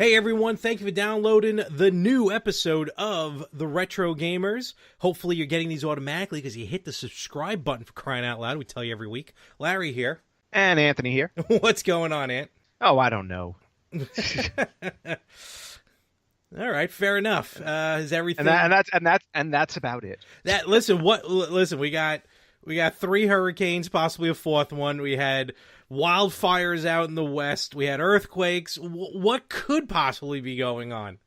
Hey everyone, thank you for downloading the new episode of The Retro Gamers. Hopefully you're getting these automatically because you hit the subscribe button, for crying out loud. We tell you every week. Larry here. And Anthony here. What's going on, Ant? Oh, I don't know. All right, fair enough. Is everything and that's about it. Listen, we got 3 hurricanes, possibly a 4th one. We had wildfires out in the west. We had earthquakes. What could possibly be going on?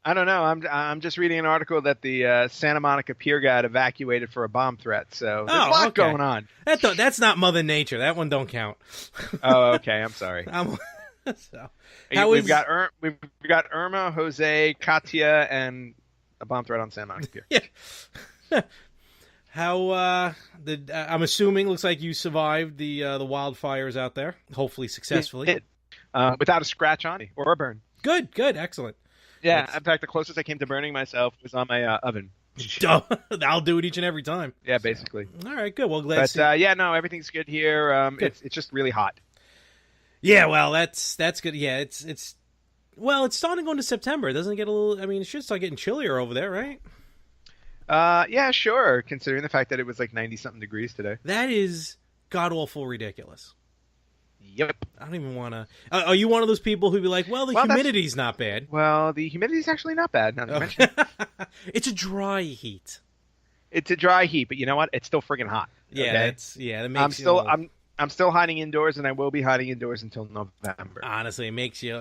I don't know. I'm just reading an article that the Santa Monica Pier got evacuated for a bomb threat. So there's a lot going on. That's not Mother Nature. That one don't count. Oh, okay. I'm sorry. We've got Irma, Jose, Katia, and a bomb threat on Santa Monica Pier. Yeah. I'm assuming, looks like you survived the wildfires out there, hopefully successfully. Without a scratch on me or a burn. Good, excellent. Yeah, in fact, the closest I came to burning myself was on my oven. I'll do it each and every time. Yeah, basically. All right, good. Well, glad to see. Everything's good here. Good. It's just really hot. Yeah, well, that's good. Yeah, it's starting to go into September. Doesn't it get a little? I mean, it should start getting chillier over there, right? Yeah, sure. Considering the fact that it was like 90-something degrees today. That is god-awful ridiculous. Yep. I don't even want to... are you one of those people who'd be like, well, humidity's not bad? Well, the humidity's actually not bad, now that you mention it. It's a dry heat. It's a dry heat, but you know what? It's still friggin' hot. Yeah, okay? That makes I'm still hiding indoors, and I will be hiding indoors until November. Honestly, it makes you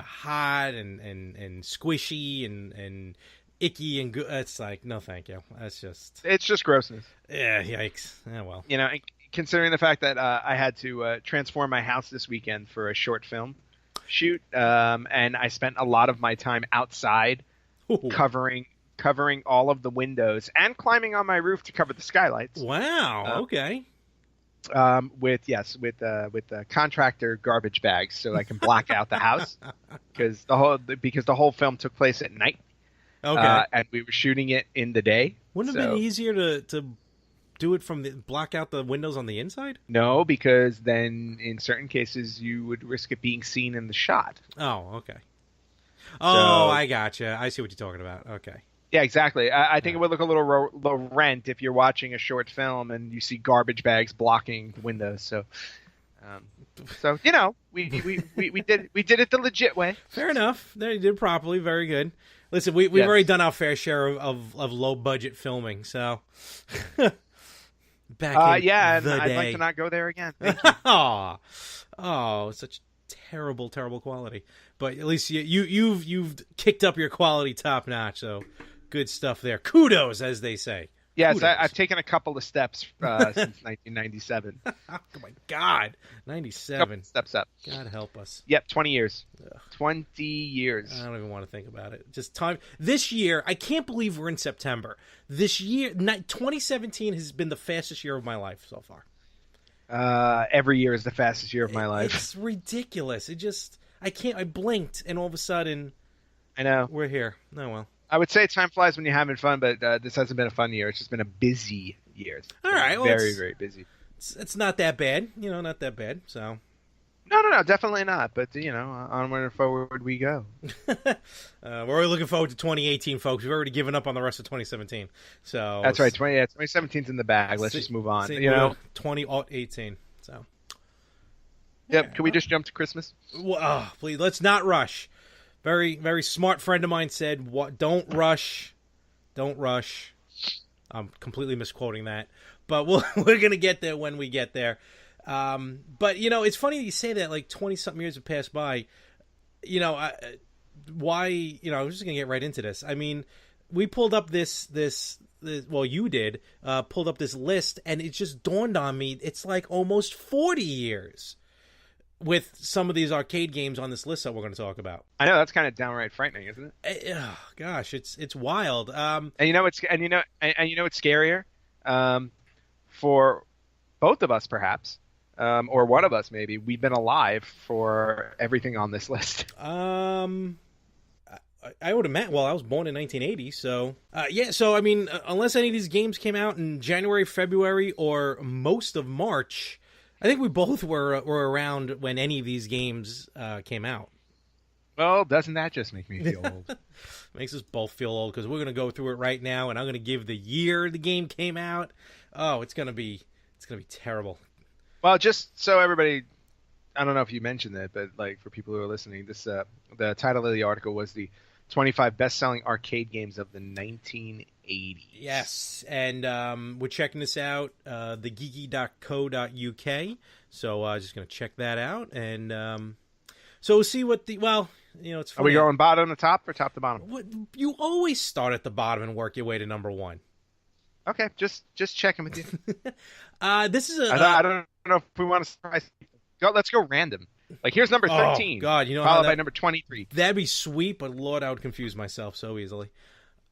hot and squishy and icky and good. It's like, no, thank you. It's just grossness. Yeah, yikes. Yeah, well. You know, considering the fact that I had to transform my house this weekend for a short film shoot, and I spent a lot of my time outside covering all of the windows and climbing on my roof to cover the skylights. Wow. Okay. With contractor garbage bags, so I can block out the house because the whole film took place at night. Okay. And we were shooting it in the day. Wouldn't it have been easier to do it block out the windows on the inside? No, because then in certain cases you would risk it being seen in the shot. Oh, okay. Oh, I gotcha. I see what you're talking about. Okay. Yeah, exactly. I think it would look a little low rent if you're watching a short film and you see garbage bags blocking the windows. So you know, we did it the legit way. Fair enough. There, you did properly. Very good. Listen, we've already done our fair share of low budget filming. So back in and the I'd day. like to not go there again. Thank you. Oh, such terrible quality. But at least you've kicked up your quality top notch. So good stuff there. Kudos, as they say. Yes, I've taken a couple of steps since 1997. Oh my God, 97 steps up. God help us. Yep, 20 years. Ugh. 20 years. I don't even want to think about it. Just time. This year, I can't believe we're in September. This year, 2017 has been the fastest year of my life so far. Every year is the fastest year of my life. It's ridiculous. I can't. I blinked, and all of a sudden, I know we're here. Oh well. I would say time flies when you're having fun, but this hasn't been a fun year. It's just been a busy year. All right, very, very busy. It's not that bad, not that bad. So, no, definitely not. But onward and forward we go. We're already looking forward to 2018, folks. We've already given up on the rest of 2017. So that's right. 2017's in the bag. Let's just move on. 2018. So, yep. Can we just jump to Christmas? Well, please, let's not rush. Very, very smart friend of mine said, don't rush. Don't rush. I'm completely misquoting that. But we're going to get there when we get there. But, it's funny that you say that, like 20-something years have passed by. Why, I was just going to get right into this. I mean, we pulled up this you did, pulled up this list, and it just dawned on me, it's like almost 40 years. With some of these arcade games on this list that we're going to talk about. I know, that's kind of downright frightening, isn't it? Oh, gosh, it's wild. And you know what's scarier? For both of us, perhaps, or one of us maybe, we've been alive for everything on this list. I would imagine. Well, I was born in 1980, so So I mean, unless any of these games came out in January, February, or most of March. I think we both were around when any of these games came out. Well, doesn't that just make me feel old? Makes us both feel old because we're going to go through it right now, and I'm going to give the year the game came out. Oh, it's going to be terrible. Well, just so everybody, I don't know if you mentioned it, but like for people who are listening, this the title of the article was the 25 best-selling arcade games of the 1980s. Yes, and we're checking this out, thegeeky.co.uk. So just going to check that out, and so we'll see what the it's funny. Are we going bottom to top or top to bottom? You always start at the bottom and work your way to number one. Okay, just checking with you. This is I don't know if we want to surprise people. Let's go random. Like here's number 13. Oh, God, followed by number 23. That'd be sweet, but Lord, I would confuse myself so easily.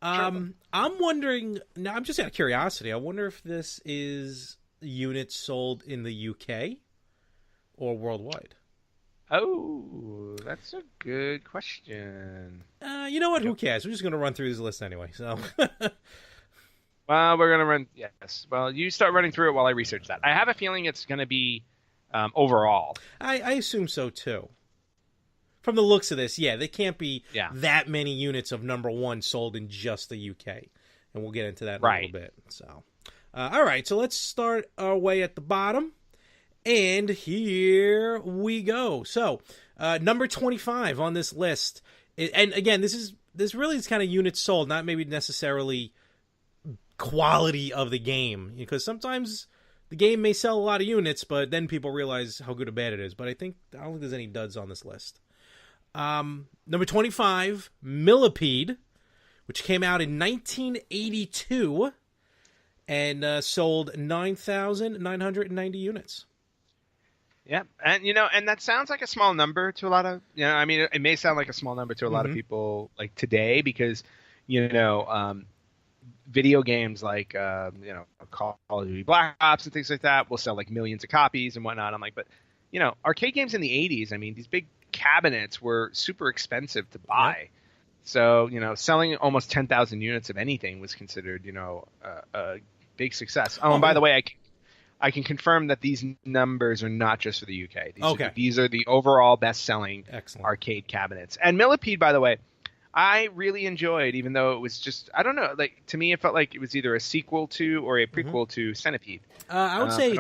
Sure. I'm wondering. Now, I'm just out of curiosity. I wonder if this is units sold in the UK or worldwide. Oh, that's a good question. You know what? Who cares? We're just going to run through this list anyway. So, well, we're gonna run. Yes. Well, you start running through it while I research that. I have a feeling it's going to be overall. I assume so too. From the looks of this, yeah, there can't be that many units of number one sold in just the UK, and we'll get into that in a little bit. So, all right. So let's start our way at the bottom. And here we go. So, number 25 on this list, and again, this really is kind of units sold, not maybe necessarily quality of the game, because sometimes the game may sell a lot of units, but then people realize how good or bad it is. But I don't think there's any duds on this list. Number 25, Millipede, which came out in 1982 and sold 9,990 units. Yeah, and that sounds like a small number to a lot of, I mean, it may sound like a small number to a lot of people like today because, video games like, Call of Duty Black Ops and things like that will sell like millions of copies and whatnot. I'm like, but, arcade games in the 80s, I mean, these big cabinets were super expensive to buy. Yeah. So, selling almost 10,000 units of anything was considered, a big success. Oh, and by the way, I can confirm that these numbers are not just for the UK. These are the overall best-selling arcade cabinets. And Millipede, by the way, I really enjoyed, even though it was just, I don't know, like to me it felt like it was either a sequel to or a prequel to Centipede. I would say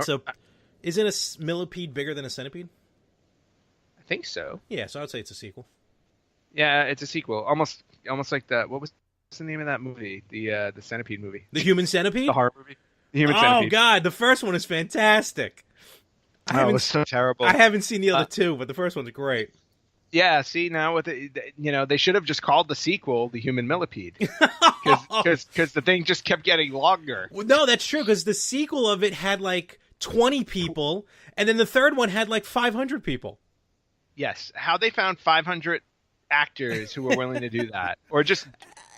isn't a Millipede bigger than a Centipede? I think so. Yeah, so I would say it's a sequel. Yeah, it's a sequel. Almost like what was the name of that movie? The Centipede movie. The Human Centipede? The horror movie. Oh God, the first one is fantastic. It was so terrible. I haven't seen the other two, but the first one's great. Yeah, see now with they should have just called the sequel the Human Millipede because the thing just kept getting longer. Well, no, that's true because the sequel of it had like 20 people, and then the third one had like 500 people. Yes, how they found 500 actors who were willing to do that, or just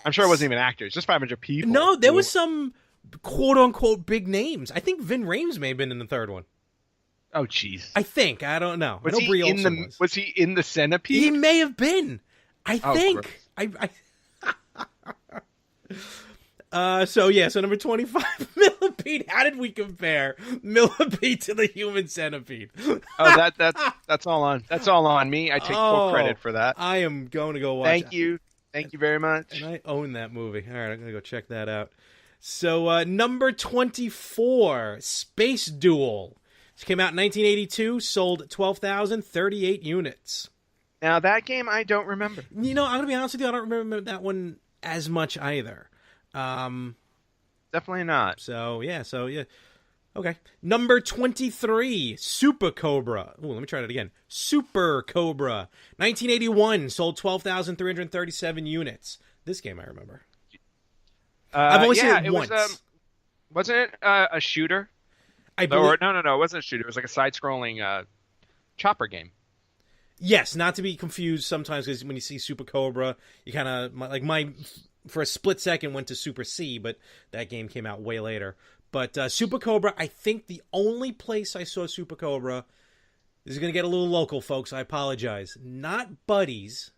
I'm sure it wasn't even actors, just 500 people. No, there was some quote-unquote big names. I think Vin Rames may have been in the third one. Oh, jeez. I think. I don't know. Was he in the Centipede? He may have been. I think. So number 25, Millipede. How did we compare Millipede to the Human Centipede? Oh, that's all on. That's all on me. I take full credit for that. I am going to go watch. Thank you very much. And I own that movie. All right, I'm going to go check that out. So, number 24, Space Duel. It came out in 1982, sold 12,038 units. Now, that game I don't remember. I'm going to be honest with you, I don't remember that one as much either. Definitely not. So, yeah. Okay. Number 23, Super Cobra. Ooh, let me try that again. Super Cobra. 1981, sold 12,337 units. This game I remember. I've only seen it once. Wasn't it a shooter? No, it wasn't a shooter. It was like a side-scrolling chopper game. Yes, not to be confused sometimes because when you see Super Cobra, you kind of for a split second went to Super C, but that game came out way later. But Super Cobra, I think the only place I saw Super Cobra, this is going to get a little local, folks. I apologize. Not Buddy's.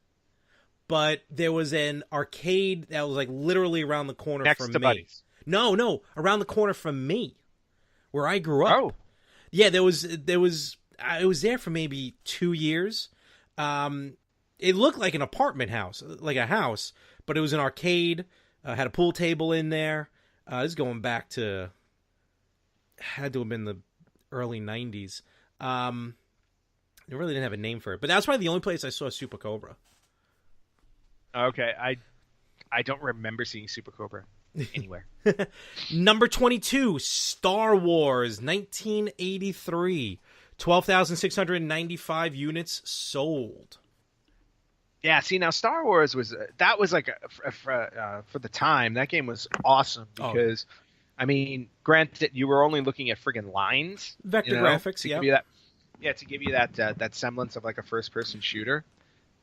But there was an arcade that was like literally around the corner from me. Buddies. No, around the corner from me, where I grew up. Oh, yeah, there was. I was there for maybe 2 years. it looked like an apartment house, like a house, but it was an arcade. Had a pool table in there. This is going back to, had to have been the early 90s. They really didn't have a name for it, but that's probably the only place I saw Super Cobra. Okay, I don't remember seeing Super Cobra anywhere. Number 22, Star Wars, 1983. 12,695 units sold. Yeah, see, now Star Wars was like for the time, that game was awesome because, I mean, granted, you were only looking at friggin' lines, vector graphics, to give you that semblance of like a first-person shooter.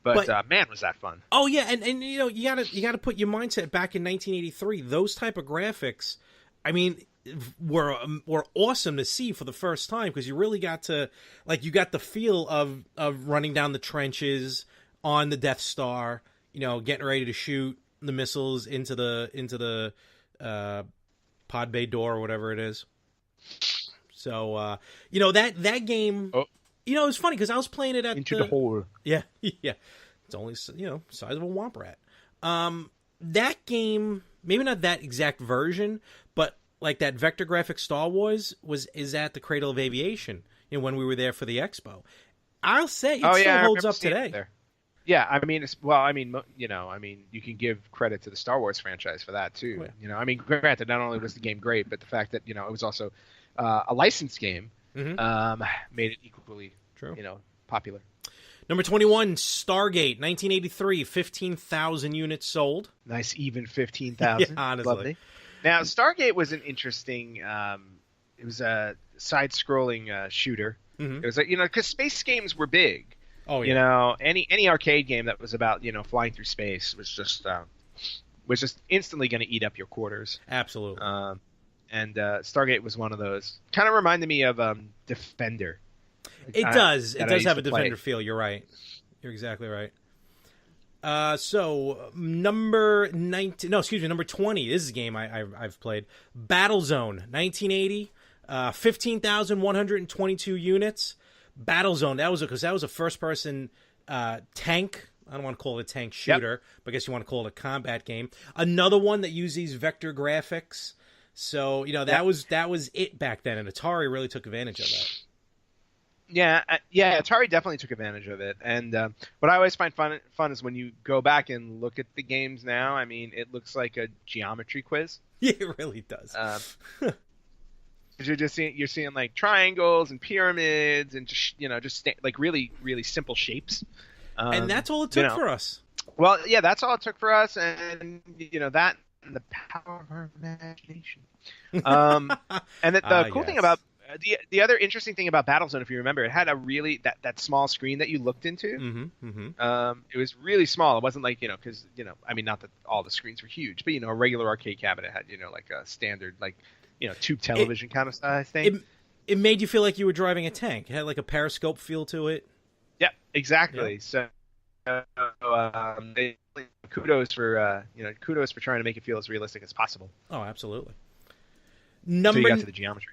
But man, was that fun! Oh yeah, and you know, you gotta put your mindset back in 1983. Those type of graphics, I mean, were awesome to see for the first time because you really got to, like, you got the feel of running down the trenches on the Death Star, you know, getting ready to shoot the missiles into the pod bay door or whatever it is. So you know, that game. Oh. You know, it was funny because I was playing it at Into the hole. Yeah, yeah. It's only, you know, size of a womp rat. That game, maybe not that exact version, but like that vector graphic Star Wars is at the Cradle of Aviation. You know, when we were there for the expo. I'll say it still holds up today. Yeah, I mean, you can give credit to the Star Wars franchise for that too. Oh, yeah. You know, I mean, granted, not only was the game great, but the fact that, you know, it was also a licensed game. Mm-hmm. Made it equally, you know, popular. Number 21, Stargate, 1983, 15,000 units sold. Nice, even 15,000. Yeah, honestly. Lovely. Now, Stargate was an interesting. It was a side-scrolling shooter. Mm-hmm. It was like, you know, because space games were big. Oh yeah. You know, any arcade game that was about, you know, flying through space was just instantly going to eat up your quarters. Absolutely. And Stargate was one of those. Kind of reminded me of Defender. It does. It does have a Defender feel. You're right. You're exactly right. So number 19. No, excuse me. Number 20. This is a game I've played. Battlezone, 1980. 15,122 units. Battlezone. That was a first-person tank. I don't want to call it a tank shooter, but I guess you want to call it a combat game. Another one that used these vector graphics. So, you know, that was it back then, and Atari really took advantage of that. Yeah, Atari definitely took advantage of it. And what I always find fun is when you go back and look at the games now. I mean, it looks like a geometry quiz. Yeah, it really does. You're seeing like triangles and pyramids and just like really, really simple shapes. And that's all it took for us. Well, yeah, that's all it took for us, and you know that. And the power of our imagination. And the cool thing about the other interesting thing about Battlezone, if you remember, it had a really that small screen that you looked into. Mm-hmm, mm-hmm. It was really small. It wasn't like, you know, because, you know, I mean, not that all the screens were huge, but, you know, a regular arcade cabinet had, you know, like a standard, like, you know, tube television kind of size thing. It made you feel like you were driving a tank. It had like a periscope feel to it. Yeah, exactly. Yeah. So. Kudos for trying to make it feel as realistic as possible. Oh, absolutely. Until you got to the geometry.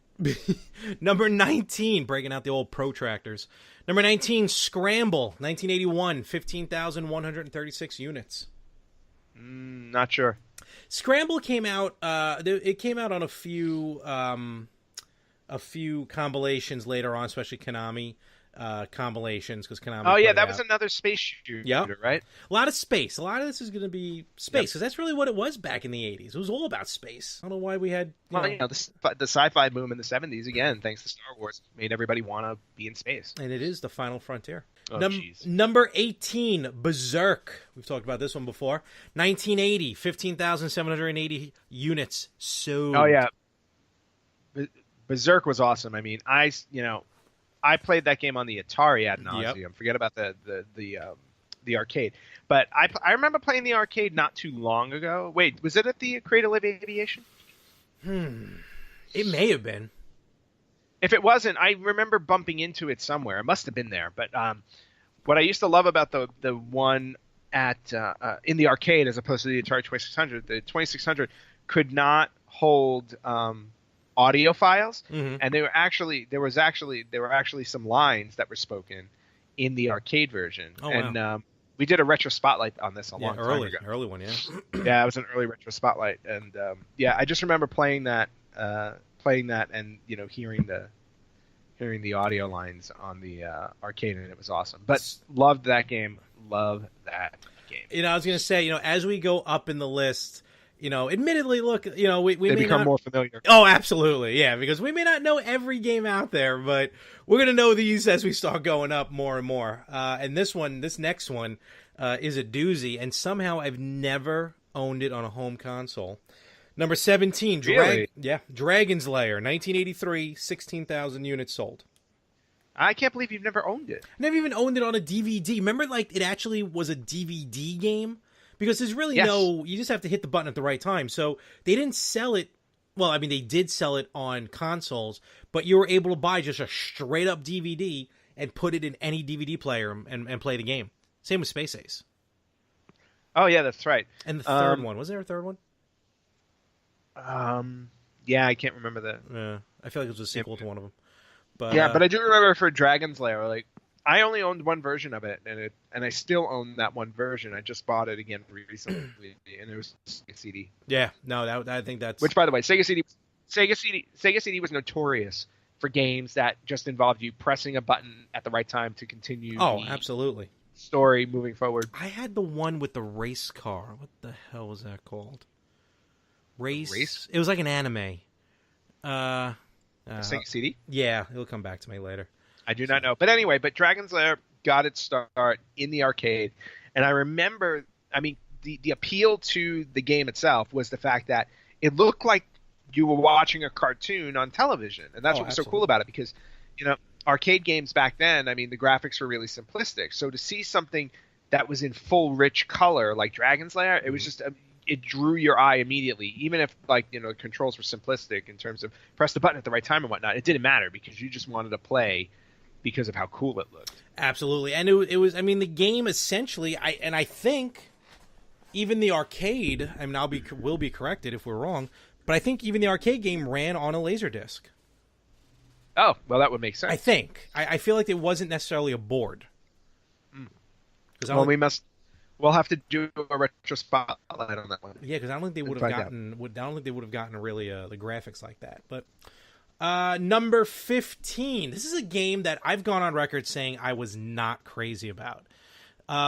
Number 19, breaking out the old protractors. Number 19, Scramble, 1981, 15,136 units. Not sure. Scramble came out. It came out on a few compilations later on, especially Konami. Compilations because Konami. Oh yeah, that was another space shooter, right? A lot of space. A lot of this is going to be space because that's really what it was back in the 80s. It was all about space. I don't know why we had. You know, the sci-fi boom in the 70s again, thanks to Star Wars, made everybody want to be in space. And it is the final frontier. Oh, number 18, Berserk. We've talked about this one before. 1980, 15,780 units sold. Oh yeah, Berserk was awesome. I mean, I played that game on the Atari ad nauseum. Yep. Forget about the arcade. But I remember playing the arcade not too long ago. Wait, was it at the Cradle of Aviation? It may have been. If it wasn't, I remember bumping into it somewhere. It must have been there. But what I used to love about the one at in the arcade as opposed to the Atari 2600, the 2600 could not hold audio files, and there were actually some lines that were spoken in the arcade version. Oh, wow. We did a retro spotlight on this a long time ago. Early one, yeah. Yeah, it was an early retro spotlight, and I just remember playing that, and hearing the audio lines on the arcade, and it was awesome. But loved that game. Love that game. I was gonna say, as we go up in the list, admittedly, look, we they become more familiar. Oh, absolutely, yeah, because we may not know every game out there, but we're gonna know these as we start going up more and more. And this next one, is a doozy, and somehow I've never owned it on a home console. Number 17, really? Dragon's Lair, 1983, 16,000 units sold. I can't believe you've never owned it. Never even owned it on a DVD. Remember, it actually was a DVD game? Because there's really you just have to hit the button at the right time. So they didn't sell it, well, I mean, they did sell it on consoles, but you were able to buy just a straight-up DVD and put it in any DVD player and play the game. Same with Space Ace. Oh, yeah, that's right. And the third one. Was there a third one? Yeah, I can't remember that. Yeah, I feel like it was a sequel to one of them. But but I do remember for Dragon's Lair, I only owned one version of it, and I still own that one version. I just bought it again recently, and it was Sega CD. Yeah, no, I think that's... Which, by the way, Sega CD was notorious for games that just involved you pressing a button at the right time to continue. Oh, absolutely. Story moving forward. I had the one with the race car. What the hell was that called? Race? It was like an anime. Sega CD? Yeah, it'll come back to me later. I do not know. But anyway, Dragon's Lair got its start in the arcade. And I remember, the appeal to the game itself was the fact that it looked like you were watching a cartoon on television. And that's what was so cool about it, because, arcade games back then, the graphics were really simplistic. So to see something that was in full rich color like Dragon's Lair, it was just it drew your eye immediately. Even if the controls were simplistic in terms of press the button at the right time and whatnot, it didn't matter because you just wanted to play because of how cool it looked. Absolutely. And it was the game essentially, I think even the arcade, will be corrected if we're wrong, but I think even the arcade game ran on a Laserdisc. Oh, well, that would make sense. I think. I feel like it wasn't necessarily a board. Well, we'll have to do a retro spotlight on that one. Yeah, because I don't think they would have gotten really the graphics like that. But number 15. This is a game that I've gone on record saying I was not crazy about.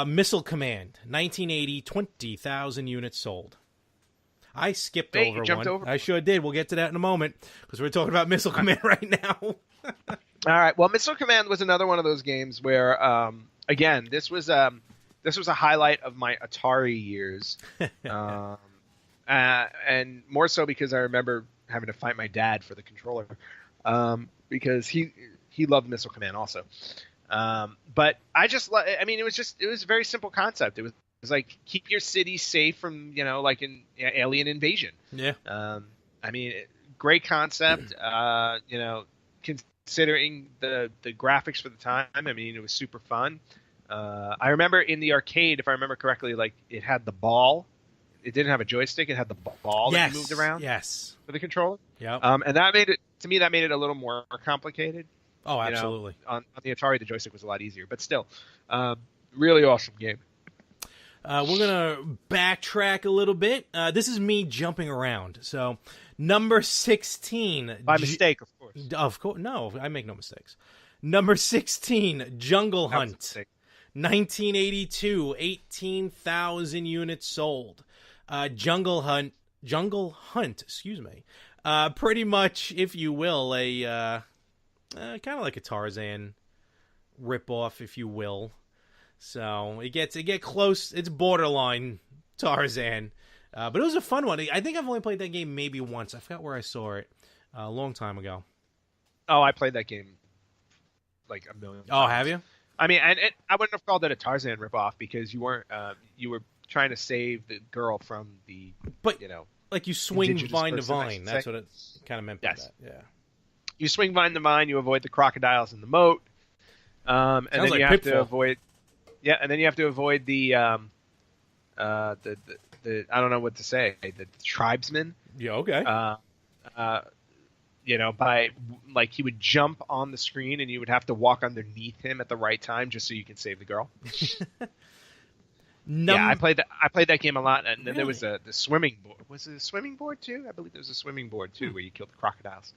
Missile Command, 1980, 20,000 units sold. I skipped over one. I sure did. We'll get to that in a moment because we're talking about Missile Command right now. All right. Well, Missile Command was another one of those games where, again, this was a highlight of my Atari years, and more so because I remember having to fight my dad for the controller, because he loved Missile Command also. But I just, it was a very simple concept. It was like keep your city safe from like an alien invasion. Yeah. Great concept. Considering the graphics for the time, it was super fun. I remember in the arcade, if I remember correctly, it had the ball. It didn't have a joystick. It had the ball that you moved around. Yes. For the controller. Yeah. And that made it a little more complicated. Oh, absolutely. On the Atari, the joystick was a lot easier, but still, really awesome game. We're gonna backtrack a little bit. This is me jumping around. So, number 16. By mistake, of course. Of course, no, I make no mistakes. Number 16, Jungle Hunt. 1982, 18,000 units sold. Jungle Hunt, excuse me. Pretty much, if you will, a kind of like a Tarzan ripoff, if you will. So it gets close. It's borderline Tarzan, but it was a fun one. I think I've only played that game maybe once. I forgot where I saw it a long time ago. Oh, I played that game like a million times. Oh, have you? I wouldn't have called it a Tarzan ripoff because you weren't. You were trying to save the girl from the. But like you swing vine to vine. That's what it kind of meant by that. Yeah. You swing vine to vine. You avoid the crocodiles in the moat, and then you have to avoid. Yeah, and then you have to avoid the I don't know what to say, the tribesmen. Yeah, okay. By he would jump on the screen and you would have to walk underneath him at the right time just so you can save the girl. Yeah, I played that game a lot, and then Really? there was the swimming board. Was it a swimming board too? I believe there was a swimming board too, where you killed the crocodiles.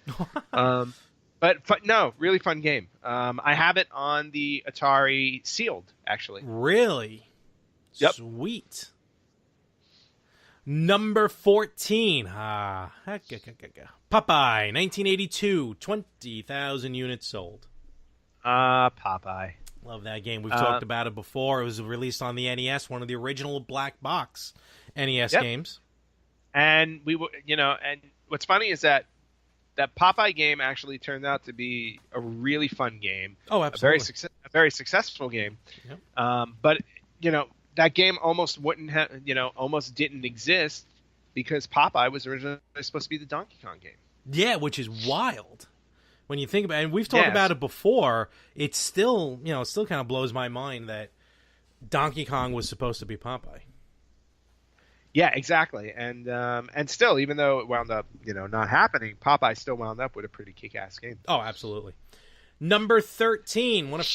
No, really fun game. I have it on the Atari sealed, actually. Really? Yep. Sweet. Number 14. Popeye, 1982, 20,000 units sold. Popeye. Love that game. We've talked about it before. It was released on the NES, one of the original black box NES games. And and what's funny is that Popeye game actually turned out to be a really fun game. Oh, absolutely. A very successful game. Yep. But that game almost almost didn't exist because Popeye was originally supposed to be the Donkey Kong game. Yeah, which is wild when you think about it. And we've talked about it before. It's still, it still kind of blows my mind that Donkey Kong was supposed to be Popeye. Yeah, exactly. And still, even though it wound up, not happening, Popeye still wound up with a pretty kick-ass game. Oh, absolutely. Number 13, one of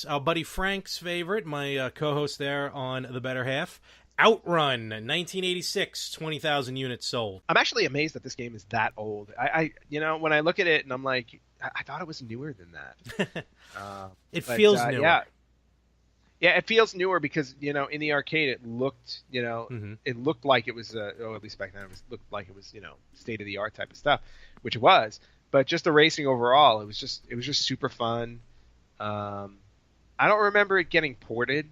our buddy Frank's favorite, my co-host there on The Better Half, Outrun, 1986, 20,000 units sold. I'm actually amazed that this game is that old. I when I look at it and I'm like, I thought it was newer than that. It feels newer. Yeah, it feels newer because in the arcade it looked it looked like it was at least back then looked like it was state of the art type of stuff, which it was. But just the racing overall, it was just super fun. I don't remember it getting ported.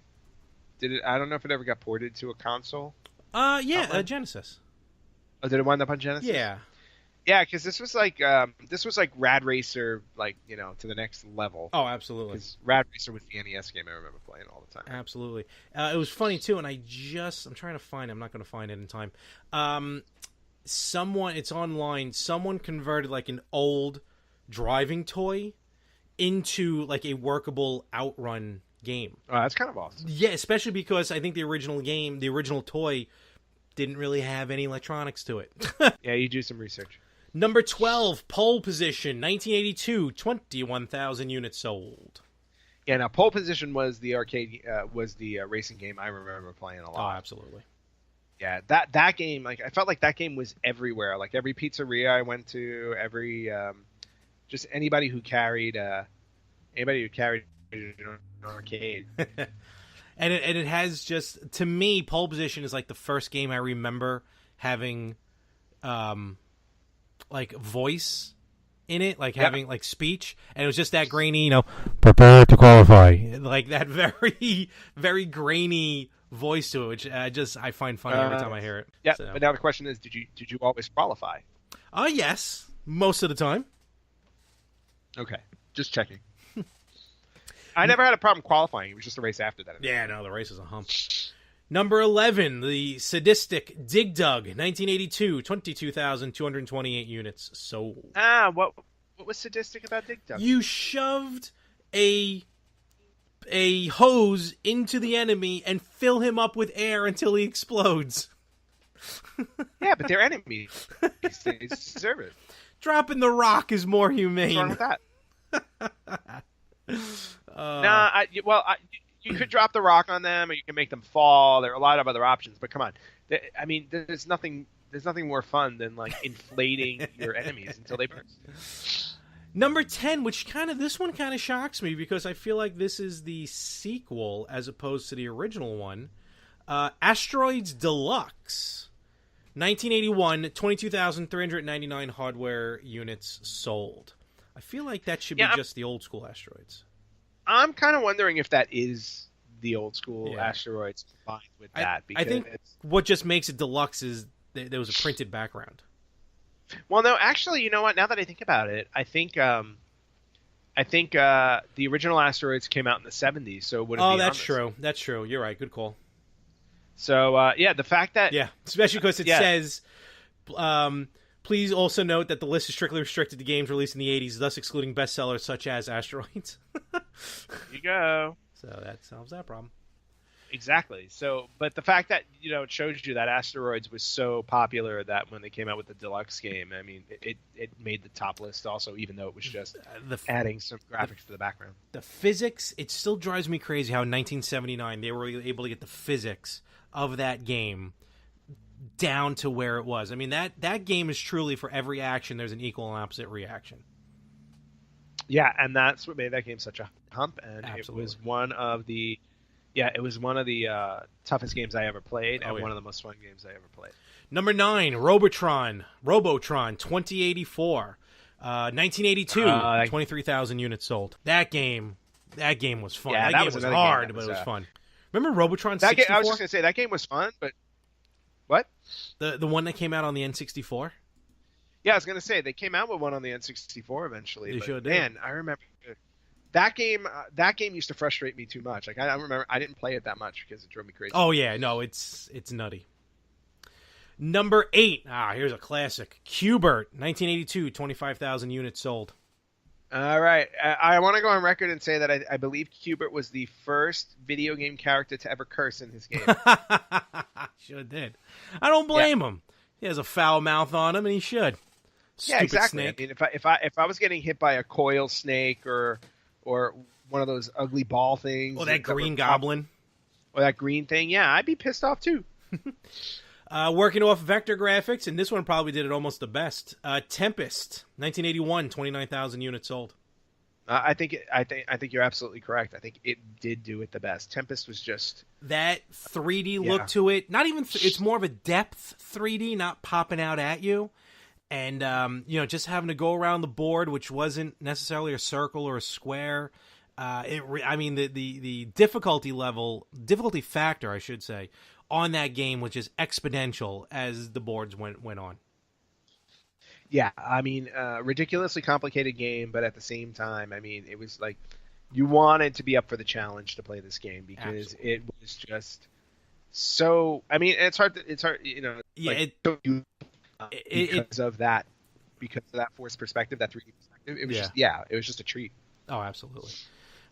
Did it? I don't know if it ever got ported to a console. Genesis. Oh, did it wind up on Genesis? Yeah. Yeah, because this was like Rad Racer, to the next level. Oh, absolutely. Because Rad Racer was the NES game I remember playing all the time. Absolutely. It was funny too, and I'm trying to find it. I'm not going to find it in time. It's online. Someone converted like an old driving toy into like a workable Outrun game. Oh, that's kind of awesome. Yeah, especially because I think the original toy didn't really have any electronics to it. Yeah, you do some research. Number 12, Pole Position, 1982, 21,000 units sold. Yeah, now Pole Position was the arcade, was the racing game I remember playing a lot. Oh, absolutely. Yeah, that game, I felt like that game was everywhere. Like every pizzeria I went to, every just anybody who carried an arcade. And it has just, to me, Pole Position is like the first game I remember having like voice in it, like having like speech, and it was just that grainy, prepare to qualify, like that very, very grainy voice to it, which I find funny every time I hear it. Yeah, so. But now the question is, did you always qualify? Yes, most of the time. Okay, just checking. I never had a problem qualifying. It was just a race after that. Yeah, no, the race is a hump. Number 11, the sadistic Dig Dug, 1982, 22,228 units sold. What was sadistic about Dig Dug? You shoved a hose into the enemy and fill him up with air until he explodes. Yeah, but they're enemies. They deserve it. Dropping the rock is more humane. What's wrong with that? You could drop the rock on them, or you can make them fall. There are a lot of other options, but come on. There's nothing more fun than like inflating your enemies until they burst. Number 10, this one kind of shocks me because I feel like this is the sequel as opposed to the original one. Asteroids Deluxe, 1981, 22,399 hardware units sold. I feel like that should be just the old school Asteroids. I'm kind of wondering if that is the old school Asteroids combined with that. Because I think what just makes it deluxe is there was a printed background. Well, no, actually, you know what? Now that I think about it, I think the original Asteroids came out in the 70s, so it wouldn't be on that's this. true. That's true. You're right. Good call. So, the fact that... Yeah, especially because it says... please also note that the list is strictly restricted to games released in the 80s, thus excluding bestsellers such as Asteroids. There you go. So that solves that problem. Exactly. So, but the fact that, it shows you that Asteroids was so popular that when they came out with the deluxe game, I mean, it made the top list also, even though it was just adding some graphics to the background. The physics, it still drives me crazy how in 1979 they were able to get the physics of that game down to where it was. I mean, that game is truly for every action, there's an equal and opposite reaction. Yeah, and that's what made that game such a hump, and Absolutely. it was one of the toughest games I ever played, and one of the most fun games I ever played. Number 9, Robotron 2084. 1982, 23,000 units sold. That game was fun. Yeah, that game was hard, but it was fun. Remember Robotron 64? I was just going to say, that game was fun, but... What? The one that came out on the N64? Yeah, I was going to say, they came out with one on the N64 eventually. They sure did. Man, I remember... That game used to frustrate me too much. Like, I remember I didn't play it that much because it drove me crazy. Oh, yeah. No, it's nutty. Number 8. Here's a classic. Q*bert, 1982, 25,000 units sold. All right. I want to go on record and say that I believe Q*bert was the first video game character to ever curse in his game. Sure did. I don't blame him. He has a foul mouth on him, and he should. Stupid exactly. snake. I mean, if I was getting hit by a coil snake or one of those ugly ball things, or that green goblin, or that green thing, I'd be pissed off too. Working off vector graphics, and this one probably did it almost the best. Tempest, 1981, 29,000 units sold. I think you're absolutely correct. I think it did do it the best. Tempest was just that 3D look to it. Not even it's more of a depth 3D, not popping out at you. And just having to go around the board, which wasn't necessarily a circle or a square. The difficulty factor, I should say, on that game was just exponential as the boards went on. Yeah, I mean, ridiculously complicated game, but at the same time, I mean, it was like you wanted to be up for the challenge to play this game because it was just so. I mean, it's hard, Yeah, because of that forced perspective, that 3D perspective. It was it was just a treat. Oh, absolutely.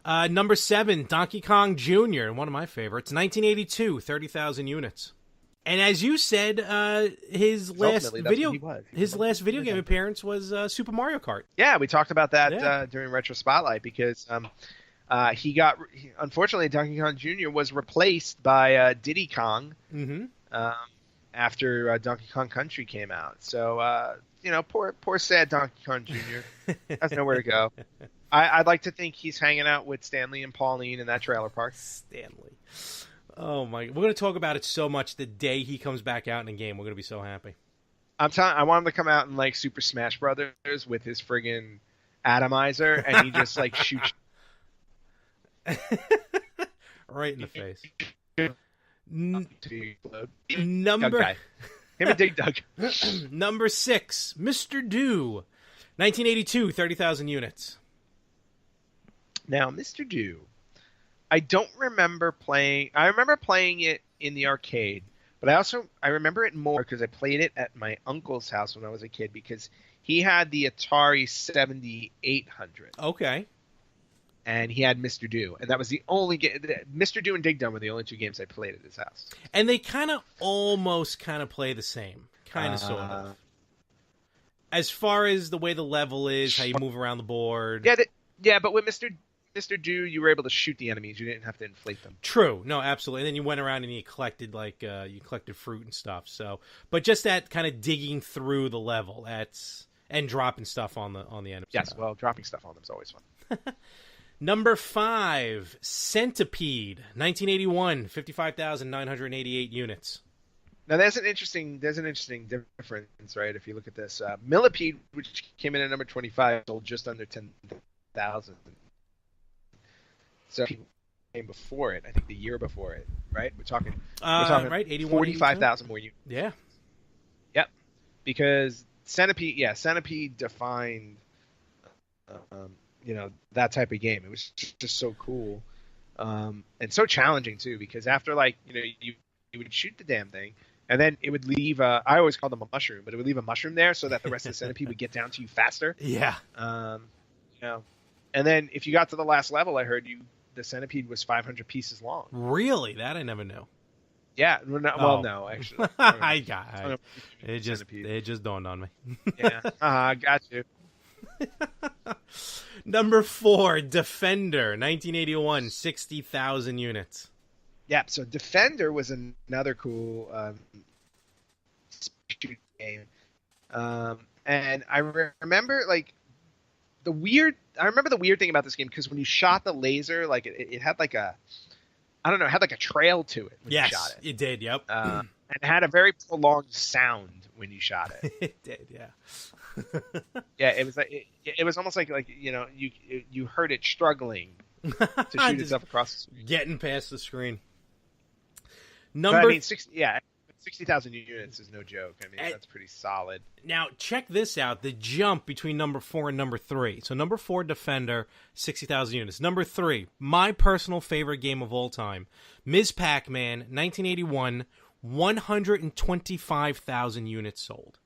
Number 7, Donkey Kong Jr., one of my favorites, 1982, 30,000 units. And as you said, his last video game appearance was Super Mario Kart. Yeah, we talked about that during Retro Spotlight because unfortunately, Donkey Kong Jr. was replaced by Diddy Kong after Donkey Kong Country came out. So, poor sad Donkey Kong Jr. has nowhere to go. I'd like to think he's hanging out with Stanley and Pauline in that trailer park. Stanley. Oh, my. We're going to talk about it so much the day he comes back out in a game. We're going to be so happy. I want him to come out in, like, Super Smash Brothers with his friggin' atomizer, and he just, like, shoots. Right in the face. Him and Dig Dug. Number 6, Mr. Do, 1982, 30,000 units. Now, Mr. Do, I don't remember playing. I remember playing it in the arcade, but I remember it more because I played it at my uncle's house when I was a kid because he had the Atari 7800. Okay. And he had Mr. Do, and that was the only game. Mr. Do and Dig Dug were the only two games I played at his house. And they almost play the same, sort of. As far as the way the level is, how you move around the board. Yeah, but with Mr. Do, you were able to shoot the enemies. You didn't have to inflate them. True. No, absolutely. And then you went around and you collected fruit and stuff. So, but just that kind of digging through the level, and dropping stuff on the enemies. Yes, well, dropping stuff on them is always fun. Number 5, Centipede, 1981, 55,988 units. Now there's an interesting difference, right? If you look at this, Millipede, which came in at number 25, sold just under 10,000. So people came before it. I think the year before it, right? We're talking right, 81, 45,000 more units. Yeah. Yep. Because Centipede defined, that type of game. It was just so cool, and so challenging too. Because after you would shoot the damn thing, and then it would leave. I always called them a mushroom, but it would leave a mushroom there so that the rest of the centipede would get down to you faster. Yeah. And then if you got to the last level, I heard the centipede was 500 pieces long. Really? That I never knew. Yeah. No, actually. It just dawned on me. Yeah. Got you. Number 4, Defender, 1981, 60,000 units. Yeah, so Defender was another cool shooting game. And I remember like I remember the weird thing about this game because when you shot the laser, like it had like a, I don't know, it had like a trail to it when you shot it. It did. Yep. And it had a very prolonged sound when you shot it. It did. Yeah. Yeah, it was like it was almost like you heard it struggling to shoot itself across the screen. Getting past the screen. But, I mean, 60,000 units is no joke. I mean, that's pretty solid. Now, check this out. The jump between number 4 and number 3. So, number 4, Defender, 60,000 units. Number 3, my personal favorite game of all time, Ms. Pac-Man, 1981, 125,000 units sold.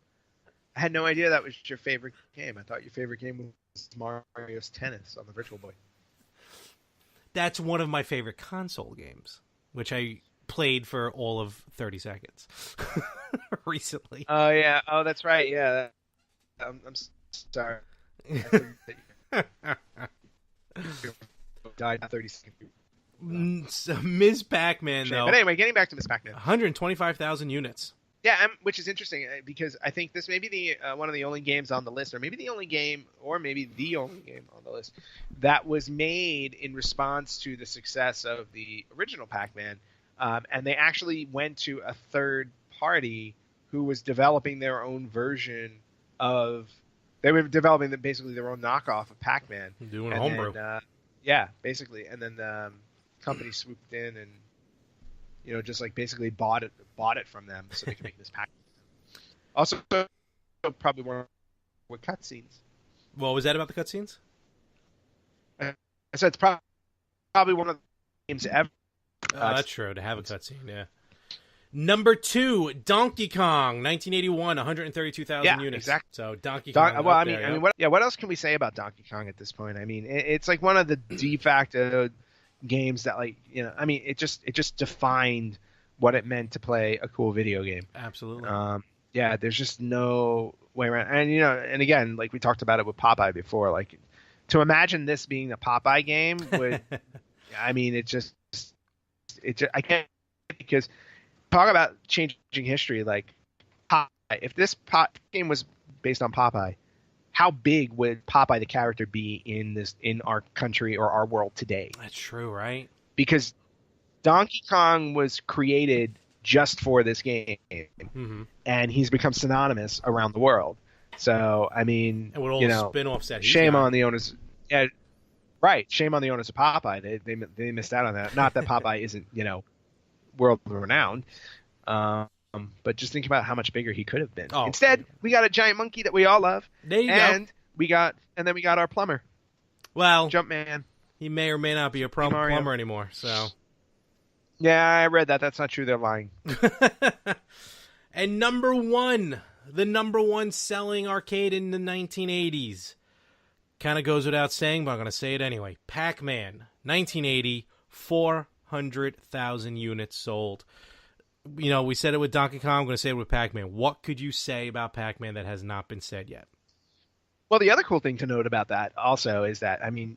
I had no idea that was your favorite game. I thought your favorite game was Mario's Tennis on the Virtual Boy. That's one of my favorite console games, which I played for all of 30 seconds recently. Oh, yeah. Oh, that's right. Yeah. I'm sorry. Died 30 seconds. So, Ms. Pac-Man, though. But anyway, getting back to Ms. Pac-Man. 125,000 units. Yeah, which is interesting because I think this may be the one of the only games on the list, or maybe the only game on the list that was made in response to the success of the original Pac-Man. And they actually went to a third party who was developing their own version of. They were developing basically their own knockoff of Pac-Man. Doing homebrew. Yeah, basically. And then the company swooped in and, just like basically bought it from them so they could make this Pac-Man. Also, probably more with cutscenes. What was that about the cutscenes? I said it's probably one of the games ever. That's true, to have a cutscene, yeah. Number 2, Donkey Kong, 1981, 132,000 units. Exactly. So Donkey Kong. What else can we say about Donkey Kong at this point? I mean, it's like one of the de facto games that, like, it just defined what it meant to play a cool video game. Absolutely. Yeah, there's just no way around. And and again, like we talked about it with Popeye before, like to imagine this being a Popeye game would, I mean, I can't, because talk about changing history. Like, if this game was based on Popeye, how big would Popeye the character be in our country or our world today? That's true, right? Because Donkey Kong was created just for this game, and he's become synonymous around the world. So, I mean, and with all the spin-offs that shame on the owners. Yeah, right. Shame on the owners of Popeye. They missed out on that. Not that Popeye isn't world renowned, but just think about how much bigger he could have been. Oh. Instead, we got a giant monkey that we all love. There you go. And then we got our plumber. Well, Jumpman. He may or may not be a plumber anymore. So. Yeah, I read that. That's not true. They're lying. And number 1, the number 1 selling arcade in the 1980s. Kind of goes without saying, but I'm going to say it anyway. Pac-Man, 1980, 400,000 units sold. We said it with Donkey Kong. I'm going to say it with Pac-Man. What could you say about Pac-Man that has not been said yet? Well, the other cool thing to note about that also is that, I mean,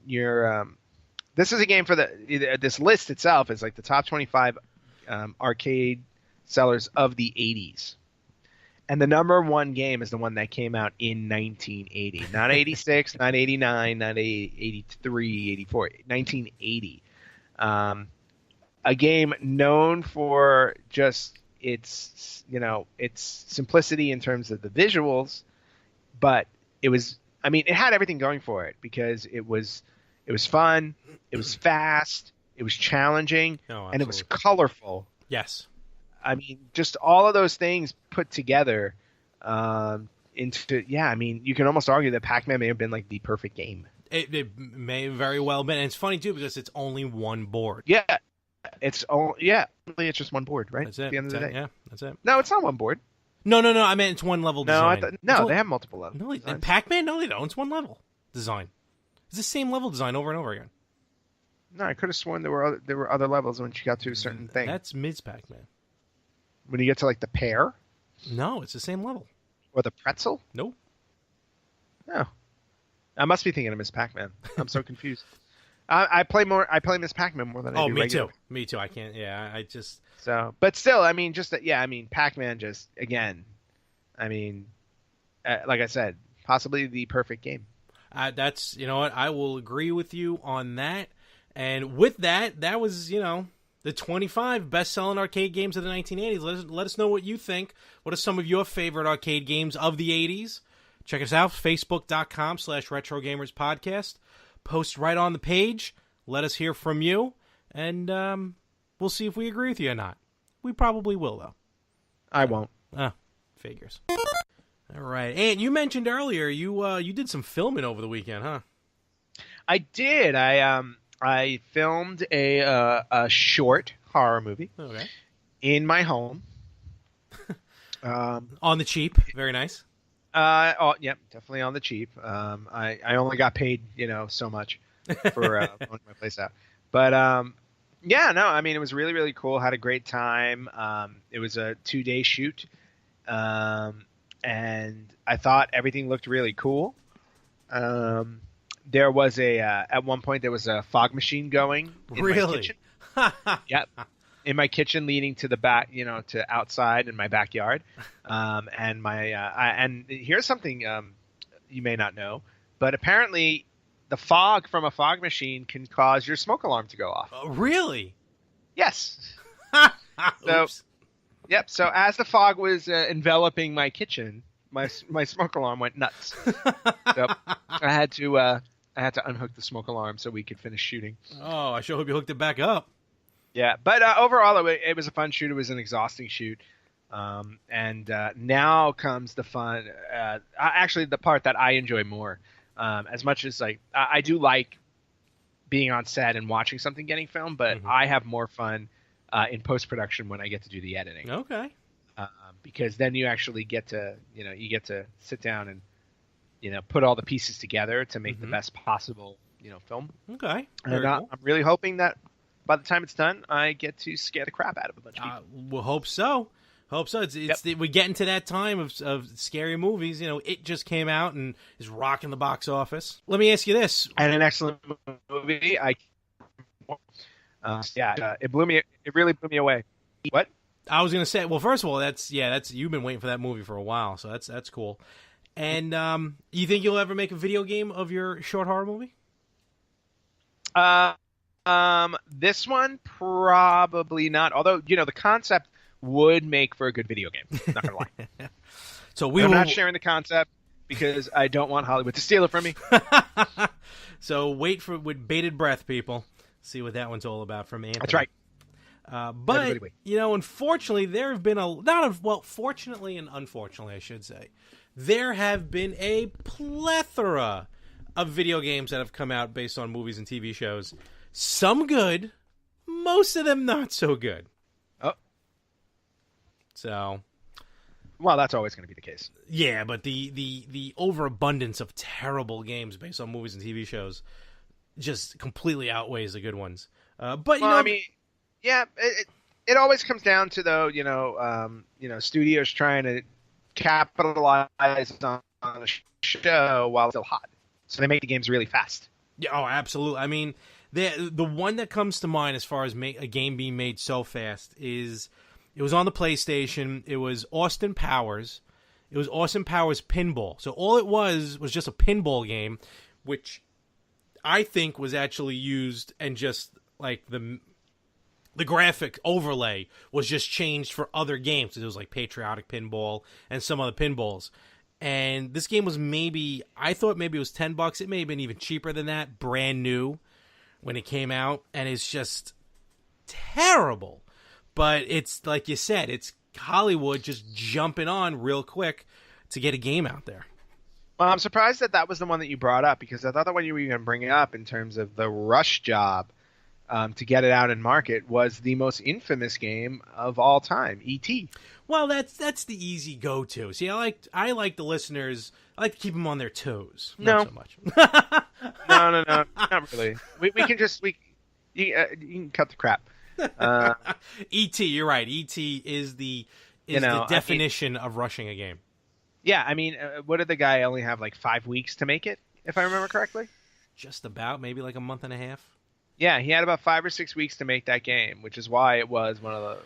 this is a game for this list itself is like the top 25 arcade sellers of the 80s. And the number 1 game is the one that came out in 1980. Not 86, not 89, not 83, 84, 1980. A game known for just its simplicity in terms of the visuals, but it had everything going for it because it was fun, it was fast, it was challenging, and it was colorful. Yes. I mean, just all of those things put together you can almost argue that Pac-Man may have been like the perfect game. It may very well have been. And it's funny, too, because it's only one board. Yeah. It's just one board, right? That's it. At the end of the day. Yeah, that's it. No, it's not one board. No. I meant it's one level design. They have multiple levels. No, in Pac-Man, no, they don't. It's one level design. It's the same level design over and over again. No, I could have sworn there were other levels when you got to a certain thing. That's Ms. Pac-Man. When you get to like the pear? No, it's the same level. Or the pretzel? Nope. No. I must be thinking of Ms. Pac-Man. I'm so confused. I play more. I play Miss Pac-Man more than I Oh, do me regular. too. Me too. I can't. Yeah, I just. So, but still, I mean, just that. Yeah, I mean, Pac-Man just again. I mean, like I said, possibly the perfect game. That's, you know what, I will agree with you on that. And with that, that was, the 25 best-selling arcade games of the 1980s. Let us know what you think. What are some of your favorite arcade games of the 80s? Check us out, facebook.com/retrogamerspodcast. Post right on the page. Let us hear from you. And we'll see if we agree with you or not. We probably will, though. I won't. Figures. All right. And you mentioned earlier you did some filming over the weekend, huh? I did. I filmed a short horror movie in my home. On the cheap. Very nice. Yep, definitely on the cheap. I only got paid, so much for owning my place out. But yeah, no, I mean, it was really, really cool. Had a great time. It was a 2-day shoot. And I thought everything looked really cool. There was at one point there was a fog machine going in my kitchen. Yep. In my kitchen leading to the back, to outside in my backyard. And here's something you may not know, but apparently the fog from a fog machine can cause your smoke alarm to go off. Really? Yes. Oops. Yep. So as the fog was enveloping my kitchen, my smoke alarm went nuts. So I had to unhook the smoke alarm so we could finish shooting. Oh, I sure hope you hooked it back up. Yeah, but overall it was a fun shoot. It was an exhausting shoot. And now comes the fun. Actually, the part that I enjoy more. As much as I do like being on set and watching something getting filmed, but I have more fun in post-production when I get to do the editing. Okay. Because then you actually get to, you get to sit down and, put all the pieces together to make the best possible, film. Okay. And Cool. I'm really hoping that by the time it's done, I get to scare the crap out of a bunch of people. We'll hope so. We're getting to that time of scary movies. It just came out and is rocking the box office. Let me ask you this. And an excellent movie. It blew me. It really blew me away. What? I was gonna say. Well, first of all, that's you've been waiting for that movie for a while, so that's cool. And you think you'll ever make a video game of your short horror movie? This one probably not. Although the concept would make for a good video game. Not gonna lie. So I'm not sharing the concept because I don't want Hollywood to steal it from me. So wait with bated breath, people. See what that one's all about from Anthony. That's right. But unfortunately, there have been fortunately and unfortunately, I should say, there have been a plethora of video games that have come out based on movies and TV shows. Some good, most of them not so good. Oh, so, well, that's always going to be the case. Yeah, but the overabundance of terrible games based on movies and TV shows just completely outweighs the good ones. But I mean, yeah, it always comes down to though, studios trying to capitalize on a show while it's still hot, so they make the games really fast. Yeah, oh, absolutely. I mean, the one that comes to mind as far as a game being made so fast is it was on the PlayStation. It was Austin Powers. It was Austin Powers Pinball. So all it was just a pinball game, which I think was actually used and just like the graphic overlay was just changed for other games. It was like Patriotic Pinball and some other pinballs. And this game was I thought maybe it was $10. It may have been even cheaper than that, brand new when it came out. And it's just terrible. But it's like you said, it's Hollywood just jumping on real quick to get a game out there. Well, I'm surprised that was the one that you brought up, because I thought the one you were going to bring up in terms of the rush job to get it out in market was the most infamous game of all time, E.T. Well, that's the easy go-to. See, I like the listeners. I like to keep them on their toes. Not so much. No, not really. We can just you can cut the crap. E.T. You're right. E.T. is the definition of rushing a game. Yeah, I mean, what did the guy only have, like 5 weeks to make it, if I remember correctly? Just about, maybe like a month and a half. Yeah, he had about 5 or 6 weeks to make that game, which is why it was one of the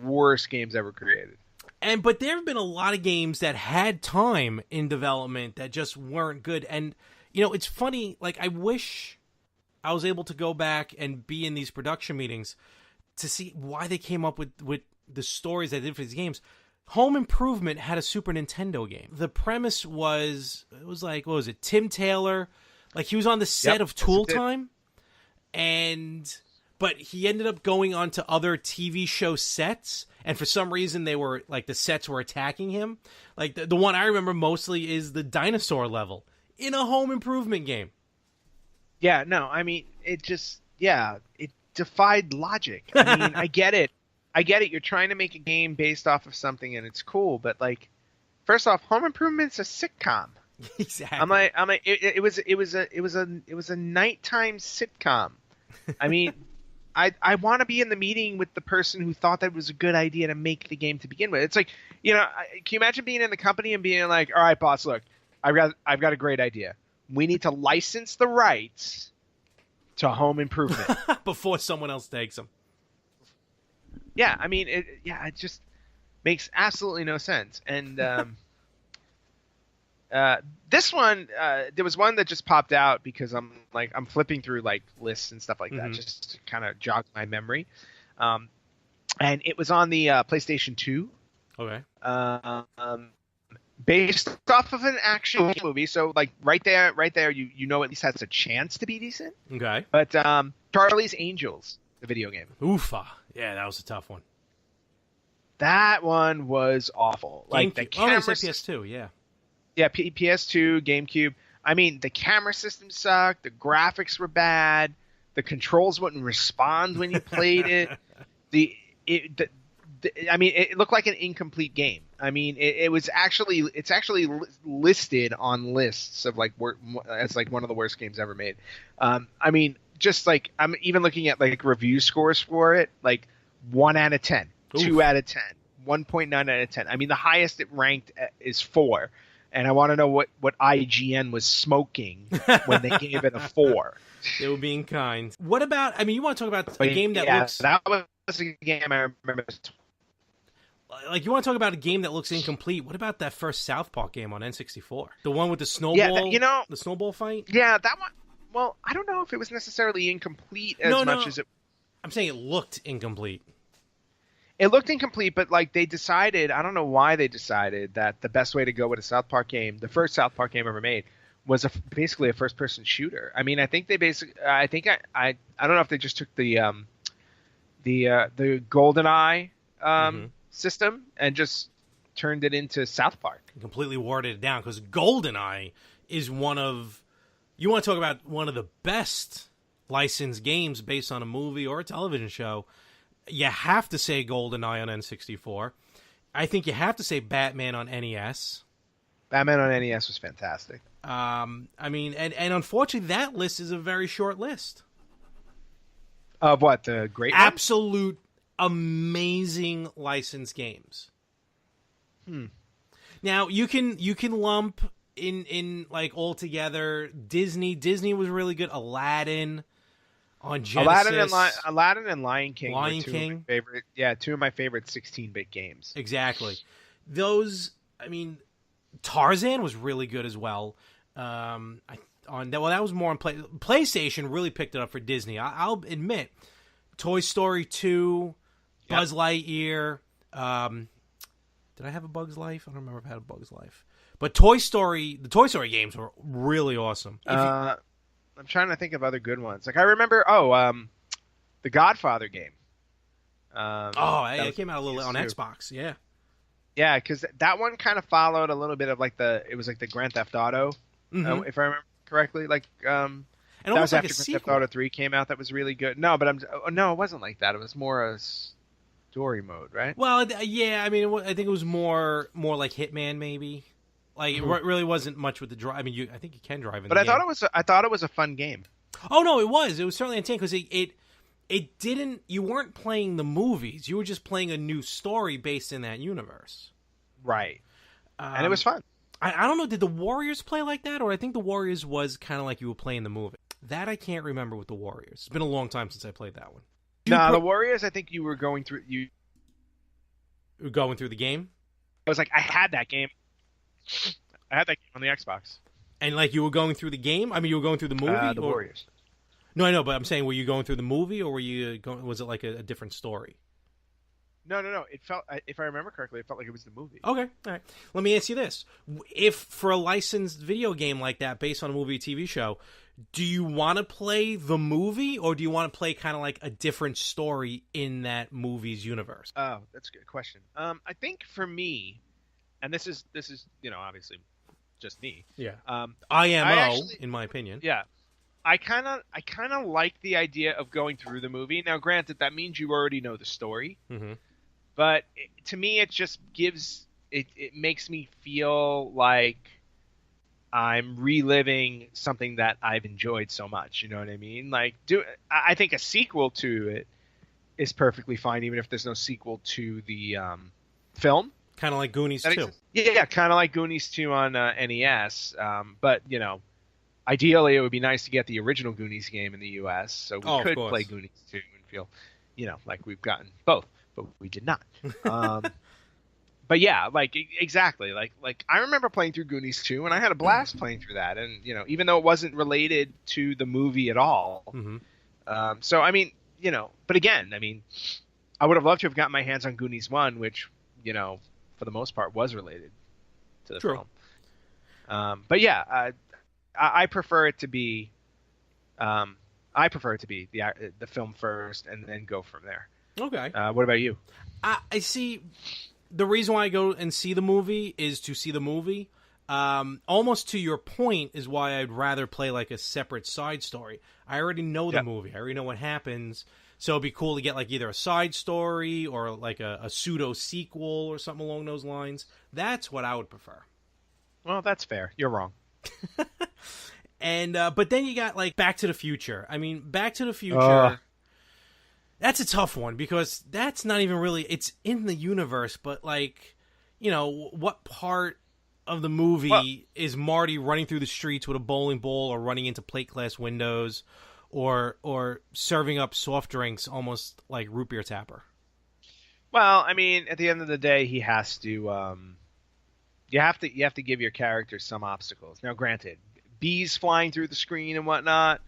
worst games ever created. But there have been a lot of games that had time in development that just weren't good. And it's funny. Like, I wish I was able to go back and be in these production meetings to see why they came up with the stories they did for these games. Home Improvement had a Super Nintendo game. The premise was, it was like, what was it? Tim Taylor, like he was on the set of Tool Time, but he ended up going on to other TV show sets, and for some reason they were like, the sets were attacking him. Like the one I remember mostly is the dinosaur level in a Home Improvement game. Yeah, no, I mean, it defied logic. I mean, I get it. You're trying to make a game based off of something, and it's cool, but like, first off, Home Improvement's a sitcom. Exactly. I'm like, it was a nighttime sitcom. I mean, I want to be in the meeting with the person who thought that it was a good idea to make the game to begin with. It's like, can you imagine being in the company and being like, all right, boss, look, I've got a great idea. We need to license the rights to Home Improvement before someone else takes them. Yeah, I mean, it just makes absolutely no sense. And this one, there was one that just popped out because I'm flipping through like lists and stuff like that, just to kind of jog my memory. And it was on the PlayStation 2. Okay. Based off of an action movie, so like right there, you know at least has a chance to be decent. Okay. But Charlie's Angels, the video game. Oofa. Yeah, that was a tough one. That one was awful. Like the camera. Oh, it's PS2, yeah. Yeah, PS2, GameCube. I mean, the camera system sucked. The graphics were bad. The controls wouldn't respond when you played it. I mean, it looked like an incomplete game. I mean, it's actually listed on lists of like as like one of the worst games ever made. I mean, just like I'm even looking at like review scores for it, like 1 out of 10, Oof. 2 out of 10, 1.9 out of 10. I mean, the highest it ranked is 4, and I want to know what IGN was smoking when they gave it a 4. They were being kind. What about? I mean, you want to talk about a game that looks? That was a game I remember. Like, you want to talk about a game that looks incomplete? What about that first South Park game on N64? The one with the snowball, the snowball fight? Yeah, that one. Well, I don't know if it was necessarily incomplete as much as it... I'm saying it looked incomplete. It looked incomplete, but like they decided, I don't know why they decided that the best way to go with a South Park game, the first South Park game ever made, was basically a first-person shooter. I mean, I think they basically... I don't know if they just took the GoldenEye... system and just turned it into South Park. Completely watered it down, because GoldenEye is one of... You want to talk about one of the best licensed games based on a movie or a television show, you have to say GoldenEye on N64. I think you have to say Batman on NES. Batman on NES was fantastic. I mean, and unfortunately, that list is a very short list. Of what? The great absolute amazing licensed games. Now you can lump in like all together Disney was really good. Aladdin on Genesis. Aladdin and Lion King. Two of my favorite 16-bit games. Exactly. Those, I mean, Tarzan was really good as well. That was more on PlayStation really picked it up for Disney. I'll admit, Toy Story 2, Buzz Lightyear. Did I have a Bug's Life? I don't remember if I had a Bug's Life. But the Toy Story games were really awesome. I'm trying to think of other good ones. Like I remember, the Godfather game. It came out a little on Xbox. Yeah. Yeah, because that one kind of followed a little bit of like the Grand Theft Auto, if I remember correctly. Like, and that was after Grand Theft Auto 3 came out. That was really good. No, but it wasn't like that. It was more a story mode, right? Well, yeah. I mean, I think it was more like Hitman, maybe. Like it really wasn't much with the drive. I mean, I think you can drive in. But I thought it was a fun game. Oh no, it was. It was certainly entertaining because it didn't. You weren't playing the movies. You were just playing a new story based in that universe. Right. And it was fun. I don't know. Did the Warriors play like that, or I think the Warriors was kind of like you were playing the movie. That I can't remember with the Warriors. It's been a long time since I played that one. No, the Warriors, I think you were going through... You were going through the game? I was like, I had that game. I had that game on the Xbox. And, like, you were going through the game? I mean, you were going through the movie? The Warriors. No, I know, but I'm saying, were you going through the movie, or were you going... Was it, like, a different story? No. It felt, if I remember correctly, it felt like it was the movie. Okay, all right. Let me ask you this. If, for a licensed video game like that, based on a movie or TV show, do you want to play the movie, or do you want to play kind of like a different story in that movie's universe? Oh, that's a good question. I think for me, and this is obviously just me. Yeah. IMO, actually, in my opinion. Yeah. I kind of like the idea of going through the movie. Now, granted, that means you already know the story. Mm-hmm. But to me, it just gives it makes me feel like I'm reliving something that I've enjoyed so much. You know what I mean? Like, I think a sequel to it is perfectly fine, even if there's no sequel to the film. Kind of like Goonies 2. Yeah, kind of like Goonies 2 on NES. But ideally, it would be nice to get the original Goonies game in the U.S. so we could play Goonies 2 and feel, like we've gotten both. But we did not. But yeah, like exactly. Like I remember playing through Goonies 2, and I had a blast playing through that. And even though it wasn't related to the movie at all, so I mean, but again, I mean, I would have loved to have gotten my hands on Goonies 1, which for the most part was related to the film. But yeah, I prefer it to be, the film first, and then go from there. Okay. What about you? I see. The reason why I go and see the movie is to see the movie. Almost to your point is why I'd rather play like a separate side story. I already know the movie. I already know what happens. So it'd be cool to get like either a side story or like a pseudo sequel or something along those lines. That's what I would prefer. Well, that's fair. You're wrong. And but then you got like Back to the Future. I mean, Back to the Future. That's a tough one because that's not even really, it's in the universe, but like, what part of the movie is Marty running through the streets with a bowling ball or running into plate glass windows or serving up soft drinks almost like root beer tapper? Well, I mean, at the end of the day, he has to, you have to give your character some obstacles. Now, granted, bees flying through the screen and whatnot,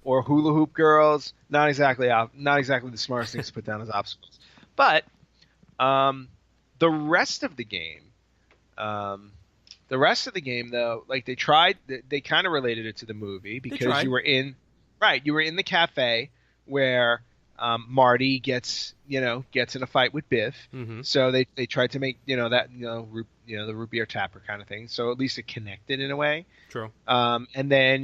or hula hoop girls, not exactly the smartest things to put down as obstacles. But the rest of the game, though, like they kind of related it to the movie because you were in the cafe where Marty gets in a fight with Biff. Mm-hmm. So they tried to make the root beer tapper kind of thing. So at least it connected in a way. True. And then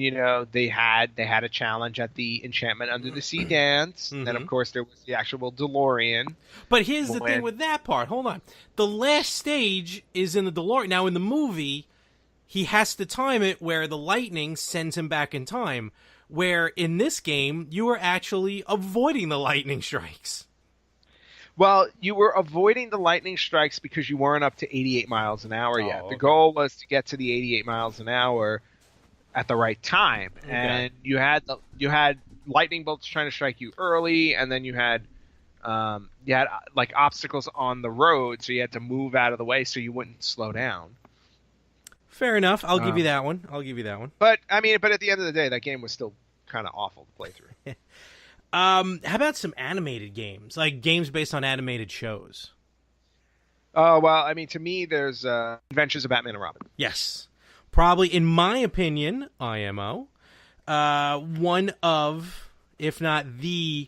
they had a challenge at the Enchantment Under the Sea dance. Mm-hmm. And of course there was the actual DeLorean. But here's the thing with that part. Hold on. The last stage is in the DeLorean. Now in the movie, he has to time it where the lightning sends him back in time. Where in this game, you were actually avoiding the lightning strikes. Well, you were avoiding the lightning strikes because you weren't up to 88 miles an hour yet. Okay. The goal was to get to the 88 miles an hour at the right time. Okay. And you had lightning bolts trying to strike you early, and then you had like obstacles on the road, so you had to move out of the way so you wouldn't slow down. Fair enough. I'll give you that one. But I mean, at the end of the day, that game was still kind of awful to play through. How about some animated games, like games based on animated shows? Oh, well, I mean, to me, there's Adventures of Batman and Robin. Yes. Probably, in my opinion, IMO, one of, if not the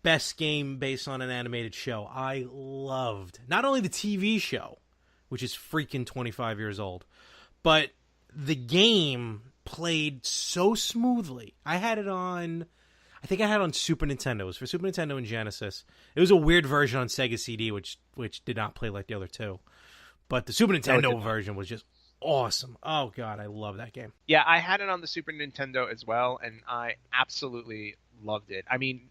best game based on an animated show. I loved not only the TV show, which is freaking 25 years old, but the game played so smoothly. I think I had it on Super Nintendo. It was for Super Nintendo and Genesis. It was a weird version on Sega CD, which did not play like the other two. But the Super Nintendo version was just awesome. Oh, God, I love that game. Yeah, I had it on the Super Nintendo as well, and I absolutely loved it. I mean,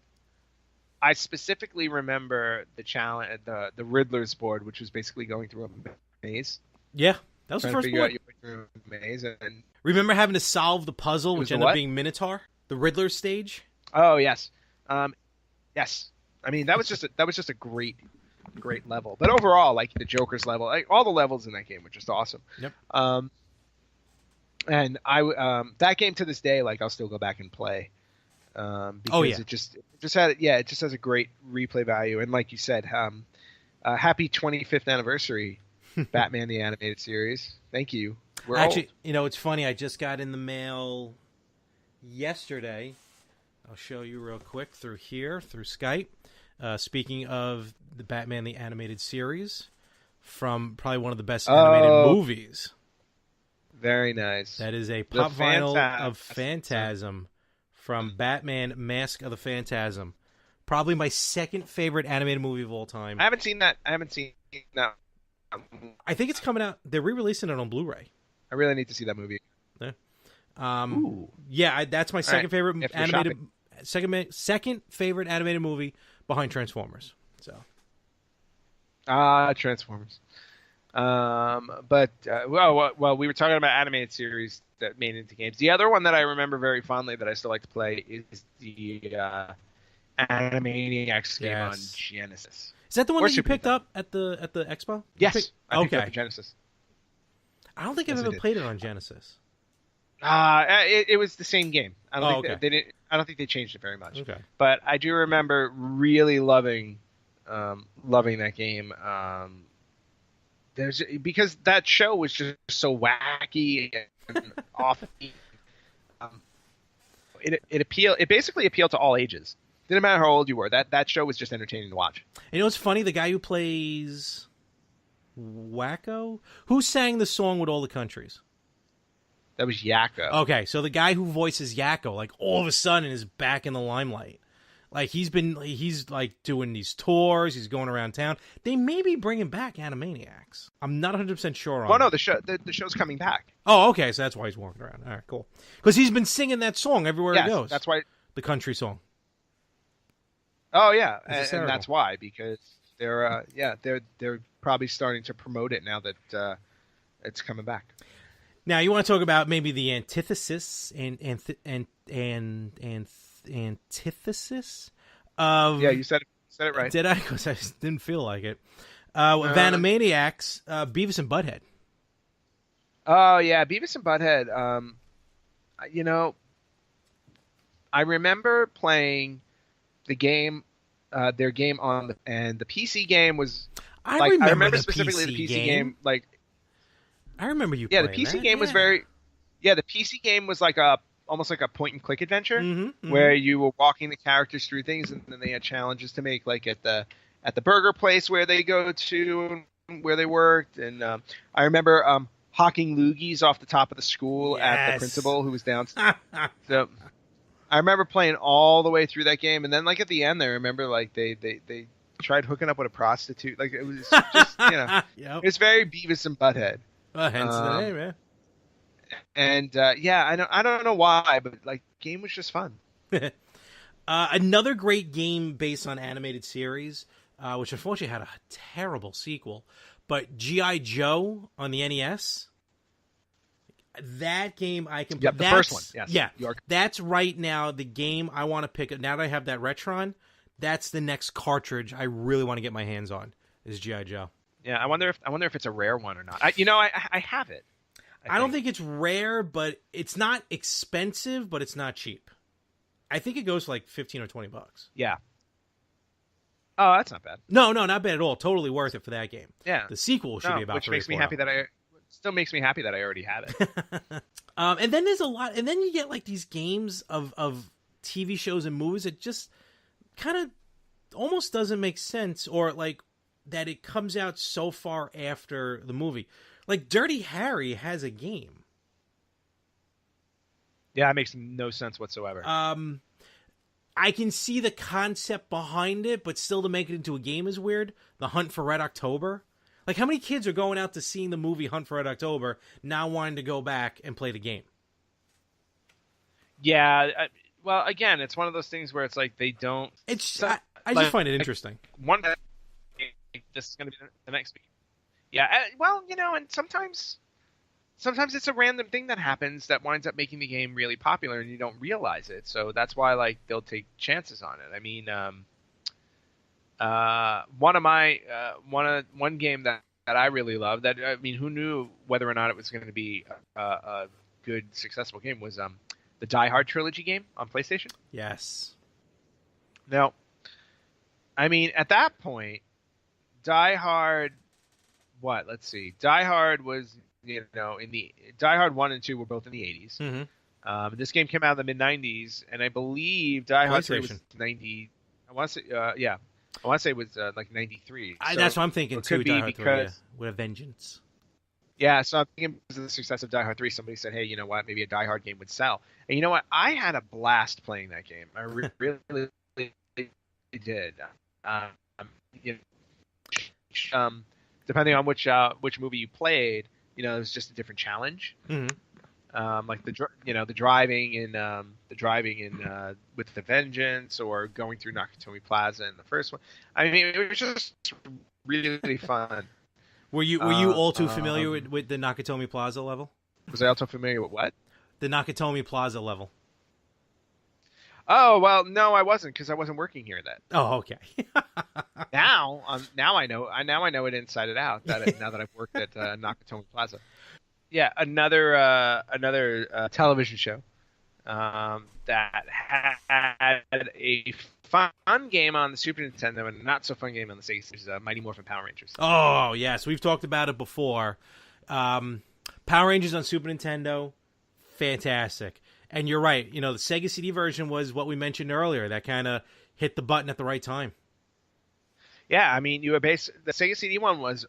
I specifically remember the challenge, the Riddler's board, which was basically going through a maze. Yeah, that was the first board. Maze and remember having to solve the puzzle, which ended up being Minotaur? The Riddler stage. Oh yes, yes. I mean that was just a great level. But overall, like the Joker's level, like all the levels in that game were just awesome. Yep. And that game to this day, like I'll still go back and play. Because it just has a great replay value. And like you said, happy 25th anniversary, Batman the Animated Series. Thank you. We're actually old. It's funny. I just got in the mail yesterday. I'll show you real quick through Skype. Speaking of the Batman the Animated Series, from probably one of the best animated movies. Very nice. That is a pop vinyl of Phantasm from Batman Mask of the Phantasm. Probably my second favorite animated movie of all time. I haven't seen that. I think it's coming out. They're re-releasing it on Blu-ray. I really need to see that movie. Yeah. That's my second favorite animated. Second favorite animated movie behind Transformers. So. Transformers. Well, we were talking about animated series that made into games. The other one that I remember very fondly that I still like to play is the Animaniacs game on Genesis. Is that the one that you picked up at the expo? Yes, I picked up the Genesis. I don't think I've ever played it on Genesis. It was the same game. I don't think okay. I don't think they changed it very much. Okay. But I do remember really loving that game. Because that show was just so wacky and offbeat. It basically appealed to all ages. Didn't matter how old you were. That show was just entertaining to watch. And you know what's funny? The guy who plays Wacko, who sang the song with all the countries? That was Yakko. Okay, so the guy who voices Yakko, like all of a sudden is back in the limelight. Like he's like doing these tours. He's going around town. They may be bringing back Animaniacs. I'm not 100% sure on. Well, no, the show's coming back. Oh, okay, so that's why he's walking around. All right, cool. Because he's been singing that song everywhere he goes. That's why. The country song. Oh yeah, and that's why, because they're probably starting to promote it now that it's coming back. Now you want to talk about maybe the antithesis and antithesis of you said it right. Did I? Because I just didn't feel like it. Of Animaniacs, Beavis and Butthead. Oh yeah, Beavis and Butthead. I remember playing the game, their game on and the PC game was. I remember specifically the PC game. Like, I remember you. Yeah, the PC game was very. Yeah, the PC game was like almost like a point and click adventure where you were walking the characters through things, and then they had challenges to make, like at the burger place where they go to, where they worked, and I remember hawking loogies off the top of the school at the principal who was down. So I remember playing all the way through that game, and then like at the end, I remember like they tried hooking up with a prostitute. Like it was just Yep. It's very Beavis and Butthead. Hence the name, man. And I don't know why, but like game was just fun. Another great game based on animated series, which unfortunately had a terrible sequel, but G.I. Joe on the NES. That game I can. Yep, the first one. Yes. Yeah, that's right now the game I want to pick up. Now that I have that Retron, that's the next cartridge I really want to get my hands on. Is G.I. Joe. Yeah, I wonder if it's a rare one or not. I have it. I don't think it's rare, but it's not expensive, but it's not cheap. I think it goes for like $15 or $20. Yeah. Oh, that's not bad. No, not bad at all. Totally worth it for that game. Yeah. The sequel should be about which makes me happy still makes me happy that I already had it. And then there's a lot, and then you get like these games of TV shows and movies that just kind of almost doesn't make sense, or like that it comes out so far after the movie. Like Dirty Harry has a game. Yeah, it makes no sense whatsoever. I can see the concept behind it, but still to make it into a game is weird. The Hunt for Red October. Like, how many kids are going out to seeing the movie Hunt for Red October, now wanting to go back and play the game? Yeah, well, again, it's one of those things where it's like they don't... I just find it interesting. This is going to be the next week. Yeah, well, and sometimes sometimes it's a random thing that happens that winds up making the game really popular and you don't realize it. So that's why like they'll take chances on it. I mean, one game that I really loved, that I mean, who knew whether or not it was going to be a good successful game, was the Die Hard trilogy game on PlayStation. Yes. Now, I mean, at that point, Die Hard, let's see. Die Hard was, in the Die Hard 1 and 2 were both in the 80s. Mm-hmm. This game came out in the mid-90s, and I believe Die Hard 3 was 90. I want to say, yeah. I want to say it was like 93. So that's what I'm thinking too. Die Hard 3, because, with a vengeance. Yeah, so I'm thinking because of the success of Die Hard 3, somebody said, hey, you know what, maybe a Die Hard game would sell. And you know what? I had a blast playing that game. I really did. Depending on which movie you played, it was just a different challenge. Mm-hmm. Like the driving in with the Vengeance, or going through Nakatomi Plaza in the first one. I mean, it was just really fun. Were you all too familiar with the Nakatomi Plaza level? Was I also familiar with what? The Nakatomi Plaza level. Oh, well, no, I wasn't, because I wasn't working here then. Oh, okay. now I know. Now I know it inside and out. Now that I've worked at Nakatomi Plaza. Yeah, another television show that had a fun game on the Super Nintendo and a not so fun game on the Sega, which is Mighty Morphin Power Rangers. Oh, yes, we've talked about it before. Power Rangers on Super Nintendo, fantastic. And you're right, the Sega CD version was what we mentioned earlier. That kind of hit the button at the right time. Yeah, I mean, the Sega CD one was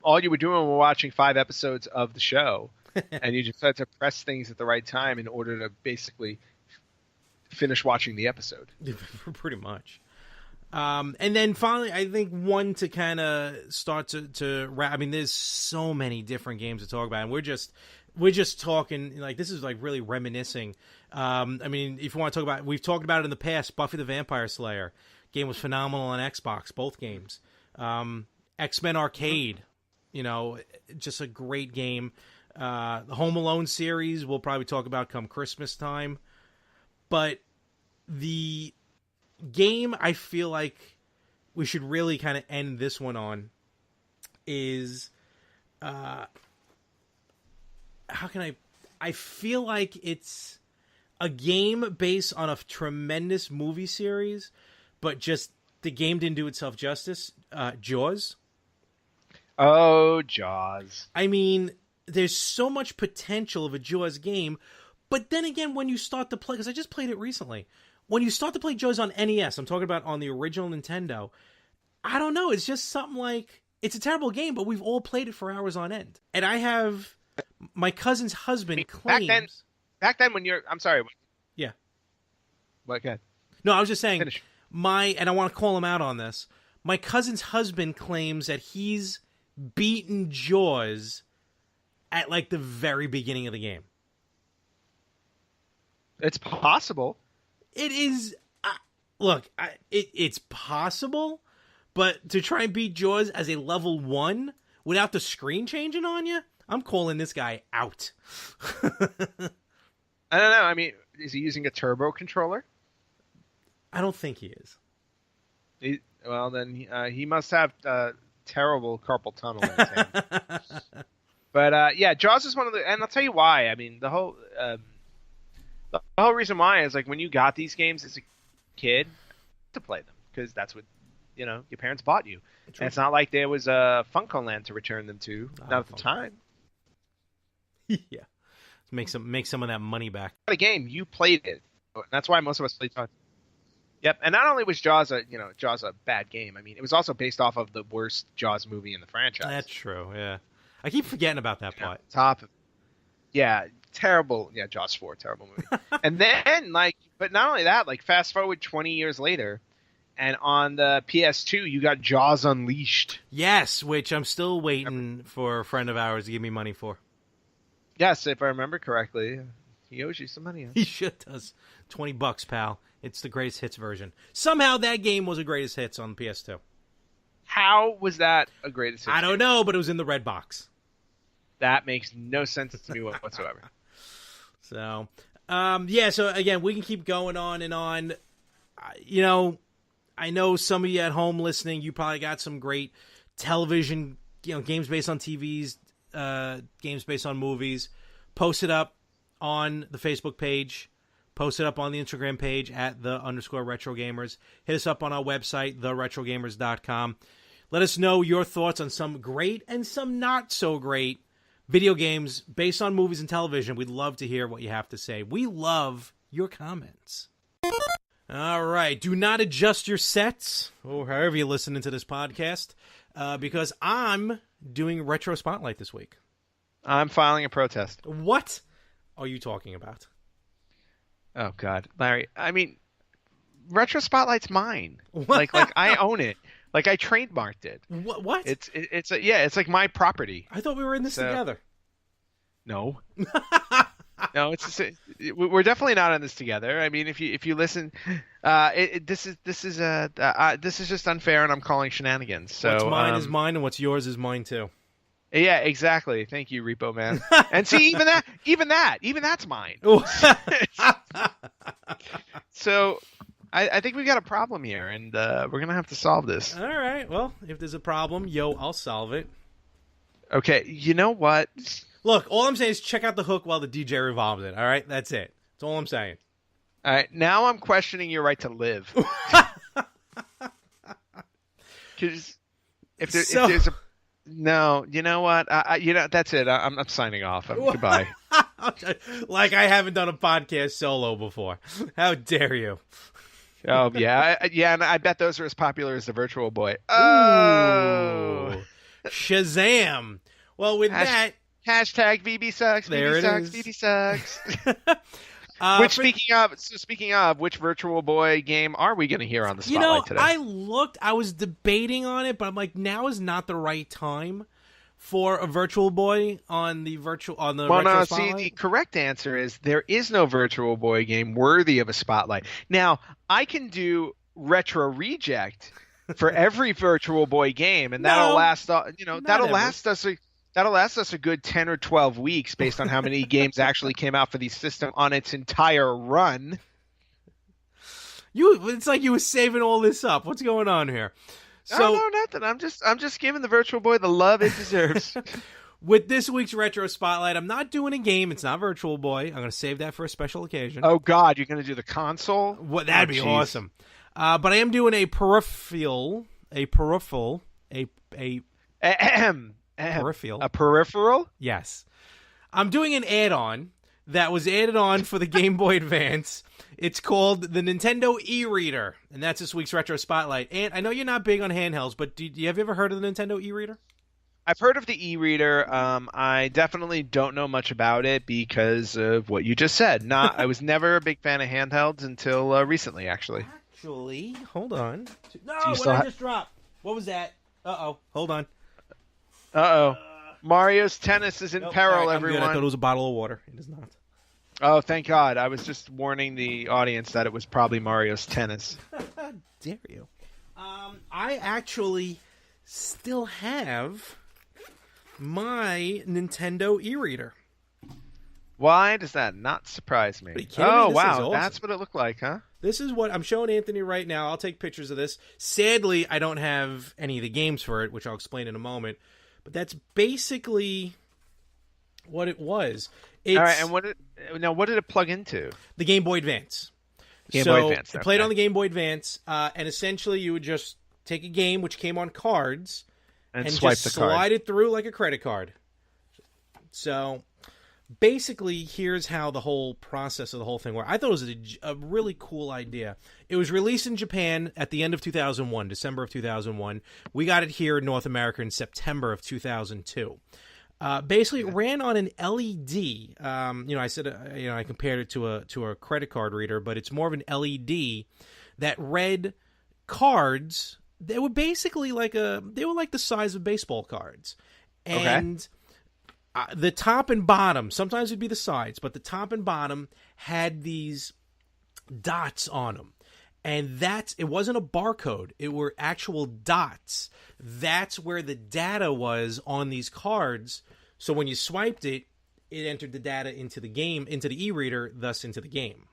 all you were doing was watching 5 episodes of the show, and you just had to press things at the right time in order to basically finish watching the episode. Pretty much. And then finally, I think one to kind of start to wrap. I mean, there's so many different games to talk about, and we're just talking, like, this is like really reminiscing. I mean, if you want to talk about, we've talked about it in the past. Buffy the Vampire Slayer game was phenomenal on Xbox, both games. X-Men Arcade, just a great game. The Home Alone series we'll probably talk about come Christmas time. But the game I feel like we should really kind of end this one on is, how can I feel like it's a game based on a tremendous movie series, but just the game didn't do itself justice. Jaws. Oh, Jaws. I mean, there's so much potential of a Jaws game, but then again, when you start to play, because I just played it recently, when you start to play Jaws on NES, I'm talking about on the original Nintendo, I don't know, it's just something like, it's a terrible game, but we've all played it for hours on end. And I have, my cousin's husband claims... Back then when you're... I'm sorry. Yeah. What, go ahead. No, I was just saying, Finish. and I want to call him out on this, my cousin's husband claims that he's beaten Jaws at like the very beginning of the game. It's possible. It is. Look, it's possible, but to try and beat Jaws as a level 1 without the screen changing on you, I'm calling this guy out. I don't know. I mean, is he using a turbo controller? I don't think he is. Then he must have terrible carpal tunnel in his hand. But yeah, Jaws is one of the, and I'll tell you why. I mean, the whole reason why is like when you got these games as a kid to play them, because that's what your parents bought you. And it's not like there was a Funko Land to return them to, not at the time. Yeah, make some of that money back. The game, you played it. That's why most of us played Jaws. Yep, and not only was Jaws a bad game. I mean, it was also based off of the worst Jaws movie in the franchise. That's true. Yeah, I keep forgetting about that part. Terrible. Yeah, Jaws 4, terrible movie. And then but not only that, fast forward 20 years later, and on the PS2, you got Jaws Unleashed. Yes, which I'm still waiting for a friend of ours to give me money for. Yes, if I remember correctly, he owes you some money. Huh? He sure does. $20, pal. It's the greatest hits version. Somehow that game was a greatest hits on the PS2. How was that a greatest hits? I don't know, but it was in the red box. That makes no sense to me whatsoever. So, so again, we can keep going on and on. You know, I know some of you at home listening, you probably got some great television, games based on TVs, games based on movies. Post it up on the Facebook page. Post it up on the Instagram page at @the_retro gamers. Hit us up on our website, theretrogamers.com. Let us know your thoughts on some great and some not so great video games based on movies and television. We'd love to hear what you have to say. We love your comments. All right. Do not adjust your sets, or however you're listening to this podcast, because I'm doing Retro Spotlight this week. I'm filing a protest. What are you talking about? Oh, God. Larry, I mean, Retro Spotlight's mine. Like I own it. Like I trademarked it. What? It's like my property. I thought we were in this together. No. No, we're definitely not in this together. I mean, if you listen, this is just unfair, and I'm calling shenanigans. So what's mine is mine, and what's yours is mine too. Yeah, exactly. Thank you, Repo Man. And see, even that's mine. So I think we got a problem here, and we're gonna have to solve this. All right. Well, if there's a problem, I'll solve it. Okay. You know what? Look, all I'm saying is check out the hook while the DJ revolves it. All right, that's it. That's all I'm saying. All right. Now I'm questioning your right to live. Because if there's a no, you know what? That's it. I'm signing off. Goodbye. Like I haven't done a podcast solo before. How dare you? Oh yeah, and I bet those are as popular as the Virtual Boy. Oh, ooh. Shazam! Well, with that, hashtag VB sucks. There VB sucks. VB sucks. Speaking of, which Virtual Boy game are we going to hear on the spotlight today? I was debating on it, but I'm like, now is not the right time for a Virtual Boy on the Retro Spotlight. See, the correct answer is there is no Virtual Boy game worthy of a spotlight. Now, I can do Retro Reject for every Virtual Boy game, and that'll last us a good 10 or 12 weeks based on how many games actually came out for the system on its entire run. It's like you were saving all this up. What's going on here? So, no, nothing. I'm just giving the Virtual Boy the love it deserves. With this week's Retro Spotlight, I'm not doing a game. It's not Virtual Boy. I'm going to save that for a special occasion. Oh, God. You're going to do the console? That'd be awesome. But I am doing a peripheral. A peripheral? A peripheral? Yes. I'm doing an add-on that was added on for the Game Boy Advance. It's called the Nintendo e-reader, and that's this week's Retro Spotlight. And I know you're not big on handhelds, but have you ever heard of the Nintendo e-reader? I've heard of the e-reader. I definitely don't know much about it because of what you just said. I was never a big fan of handhelds until recently, actually. Actually, hold on. No, what I just dropped? What was that? Uh-oh, hold on. Uh-oh. Mario's Tennis is in peril, right, everyone. I thought it was a bottle of water. It is not. Oh, thank God. I was just warning the audience that it was probably Mario's Tennis. How dare you? I actually still have my Nintendo e-reader. Why does that not surprise me? Oh, wow. Awesome. That's what it looked like, huh? This is what I'm showing Anthony right now. I'll take pictures of this. Sadly, I don't have any of the games for it, which I'll explain in a moment. But that's basically what it was. All right, and what did it plug into? The Game Boy Advance. It played on the Game Boy Advance, and essentially you would just take a game which came on cards and swipe just the card. slide it through like a credit card. So basically, here's how the whole process of the whole thing worked. I thought it was a really cool idea. It was released in Japan at the end of 2001, December of 2001. We got it here in North America in September of 2002. Basically, it ran on an LED. I said, I compared it to a credit card reader, but it's more of an LED that read cards. They were basically like the size of baseball cards, and the top and bottom. Sometimes it'd be the sides, but the top and bottom had these dots on them. And it wasn't a barcode. It were actual dots. That's where the data was on these cards. So when you swiped it, it entered the data into the game, into the e-reader, thus into the game.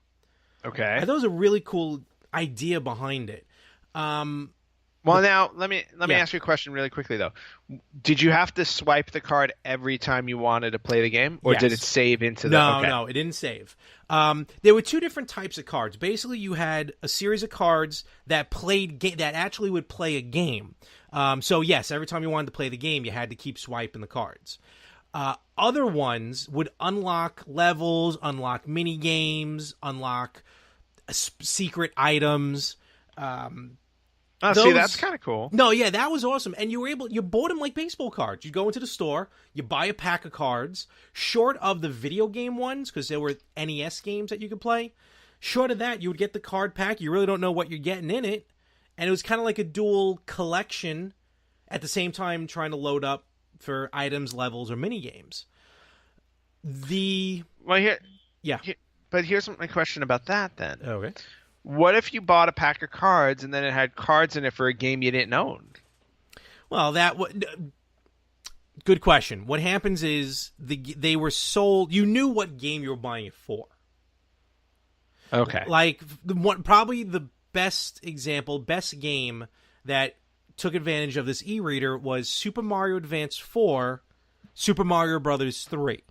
Okay. I thought it was a really cool idea behind it. Well, now let me ask you a question really quickly though. Did you have to swipe the card every time you wanted to play the game, or did it save into the? No, it didn't save. There were two different types of cards. Basically, you had a series of cards that that actually would play a game. So yes, every time you wanted to play the game, you had to keep swiping the cards. Other ones would unlock levels, unlock mini games, unlock secret items. See, that's kind of cool. No, yeah, that was awesome. And you bought them like baseball cards. You go into the store, you buy a pack of cards, short of the video game ones, because there were NES games that you could play. Short of that, you would get the card pack. You really don't know what you're getting in it. And it was kind of like a dual collection at the same time trying to load up for items, levels, or mini games. But here's my question about that then. Okay. What if you bought a pack of cards and then it had cards in it for a game you didn't own? Well, good question. What happens is they were sold. You knew what game you were buying it for. Okay. Like probably the best game that took advantage of this e-reader was Super Mario Advance 4, Super Mario Brothers 3.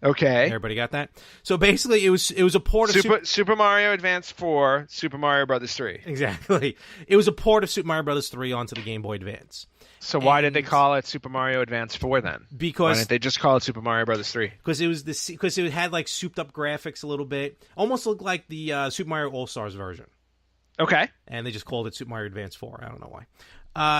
Okay. Everybody got that? So basically, it was a port of Super Mario Advance 4, Super Mario Brothers 3. Exactly. It was a port of Super Mario Brothers 3 onto the Game Boy Advance. So why did they call it Super Mario Advance 4 then? Because why didn't they just call it Super Mario Brothers 3? Because it had like souped up graphics a little bit, almost looked like the Super Mario All Stars version. Okay. And they just called it Super Mario Advance 4. I don't know why.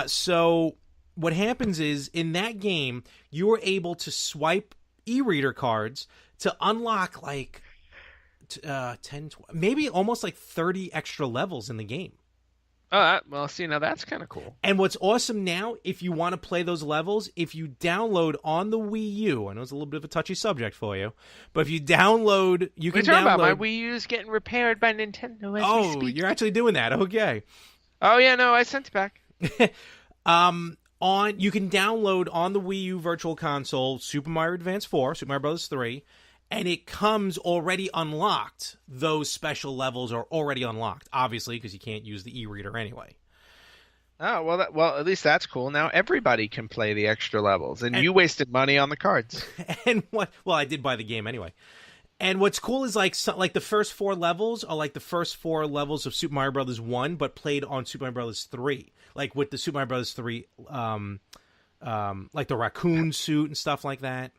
So what happens is in that game, you were able to swipe e-reader cards to unlock like 10, 12, maybe almost like 30 extra levels in the game. Well, see, now that's kind of cool. And what's awesome now, if you want to play those levels, if you download on the Wii U, I know it's a little bit of a touchy subject for you, but if you download, you can download. About my Wii U's getting repaired by Nintendo as we speak. You're actually doing that. Okay. Oh yeah, no, I sent it back. You can download on the Wii U Virtual Console Super Mario Advance 4, Super Mario Bros. 3, and it comes already unlocked. Those special levels are already unlocked, obviously, because you can't use the e-reader anyway. Oh, well, at least that's cool. Now everybody can play the extra levels, and you wasted money on the cards. Well, I did buy the game anyway. And what's cool is like the first 4 levels are like the first 4 levels of Super Mario Bros. 1, but played on Super Mario Bros. 3. Like with the Super Mario Bros. 3, like the raccoon suit and stuff like that.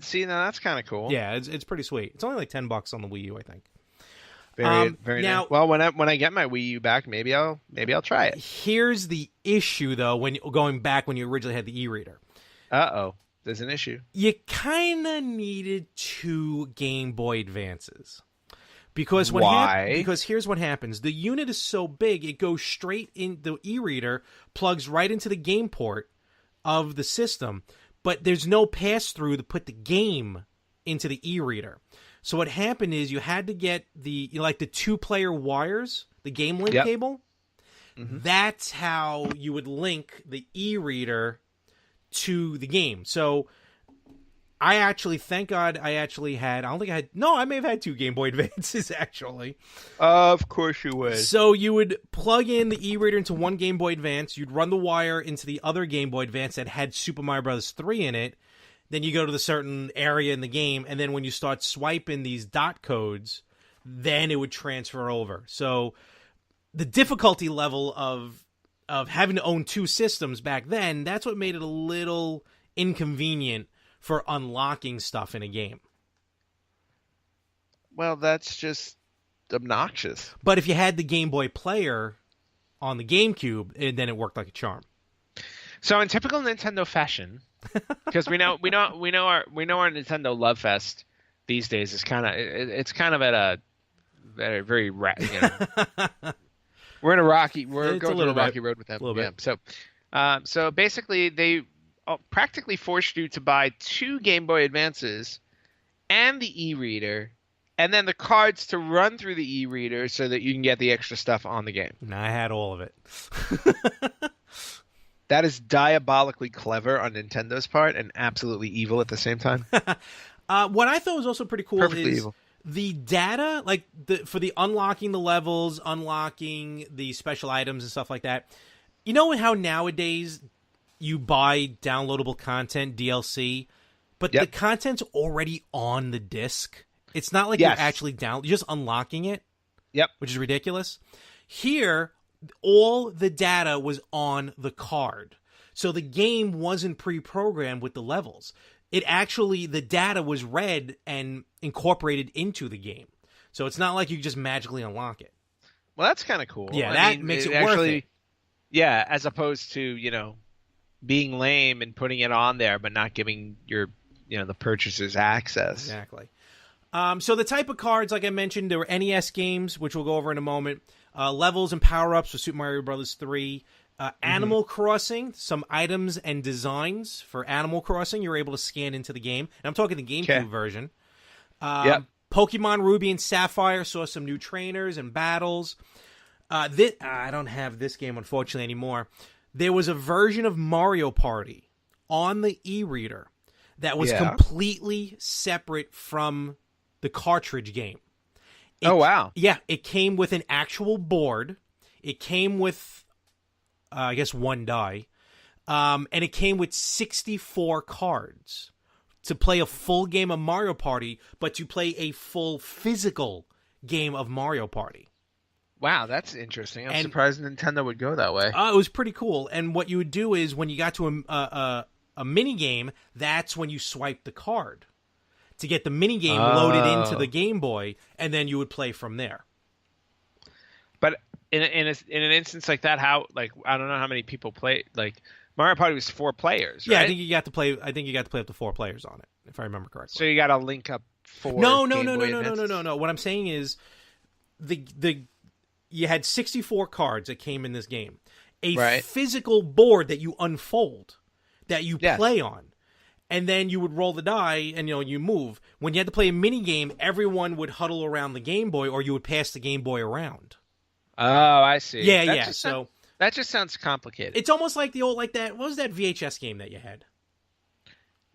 See, now that's kind of cool. Yeah, it's pretty sweet. It's only like $10 on the Wii U, I think. Very nice. Well, when I get my Wii U back, maybe I'll try it. Here's the issue, though, when going back when you originally had the e-reader. There's an issue. You kind of needed 2 Game Boy Advances. Because why? Because here's what happens. The unit is so big, it goes straight in the e-reader, plugs right into the game port of the system, but there's no pass-through to put the game into the e-reader. So what happened is you had to get the 2-player wires, the game link cable. Mm-hmm. That's how you would link the e-reader to the game. So thank God I may have had 2 Game Boy Advances, actually. Of course you would. So you would plug in the e-reader into one Game Boy Advance, you'd run the wire into the other Game Boy Advance that had Super Mario Bros. 3 in it, then you go to the certain area in the game, and then when you start swiping these dot codes, then it would transfer over. So the difficulty level of having to own 2 systems back then, that's what made it a little inconvenient for unlocking stuff in a game. Well, that's just obnoxious. But if you had the Game Boy Player on the GameCube, then it worked like a charm. So in typical Nintendo fashion, because we know our Nintendo Love Fest these days is kind of at a very we're going through a rocky road with them. A little bit. So basically they practically forced you to buy 2 Game Boy Advances and the e-reader, and then the cards to run through the e-reader so that you can get the extra stuff on the game. And I had all of it. That is diabolically clever on Nintendo's part and absolutely evil at the same time. What I thought was also pretty cool Perfectly is evil. the data, like for the unlocking the levels, unlocking the special items and stuff like that. You know how nowadays you buy downloadable content, DLC, but the Yep. content's already on the disc. It's not like Yes. you're actually you're just unlocking it, Yep. which is ridiculous. Here, all the data was on the card. So the game wasn't pre-programmed with the levels. It actually, the data was read and incorporated into the game. So it's not like you just magically unlock it. Well, that's kind of cool. Yeah, I that mean, makes it actually, worth it. Yeah, as opposed to, being lame and putting it on there, but not giving the purchasers access. Exactly. So the type of cards, like I mentioned, there were NES games, which we'll go over in a moment. Levels and power-ups for Super Mario Bros. 3. Animal Crossing, some items and designs for Animal Crossing you're able to scan into the game. And I'm talking the GameCube version. Yep. Pokemon Ruby and Sapphire saw some new trainers and battles. I don't have this game, unfortunately, anymore. There was a version of Mario Party on the e-reader that was completely separate from the cartridge game. Oh, wow. Yeah, it came with an actual board. It came with, I guess, one die. And it came with 64 cards to play a full game of Mario Party, but to play a full physical game of Mario Party. Wow, that's interesting. I'm surprised Nintendo would go that way. It was pretty cool. And what you would do is when you got to a mini game, that's when you swipe the card to get the mini game loaded into the Game Boy, and then you would play from there. But in an instance like that, how I don't know how many people play. Like Mario Party was 4 players. Yeah, right? I think you got to play up to 4 players on it, if I remember correctly. So you got to link up 4. No. What I'm saying is you had 64 cards that came in this game. A physical board that you unfold, that you play on. And then you would roll the die and you move. When you had to play a mini game, everyone would huddle around the Game Boy, or you would pass the Game Boy around. Oh, I see. Yeah. That just sounds complicated. It's almost like the old what was that VHS game that you had?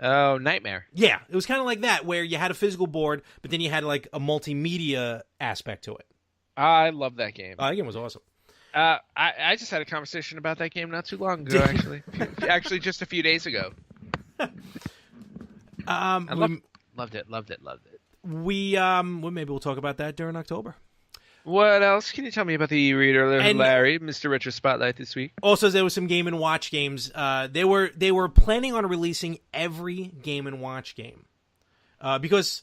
Oh, Nightmare. Yeah, it was kind of like that, where you had a physical board, but then you had like a multimedia aspect to it. I love that game. That game was awesome. I just had a conversation about that game not too long ago, actually. Actually, just a few days ago. Loved it. Maybe we'll talk about that during October. What else can you tell me about the e-reader, Larry, Mr. Retro Spotlight this week? Also, there was some Game & Watch games. They were planning on releasing every Game & Watch game. Because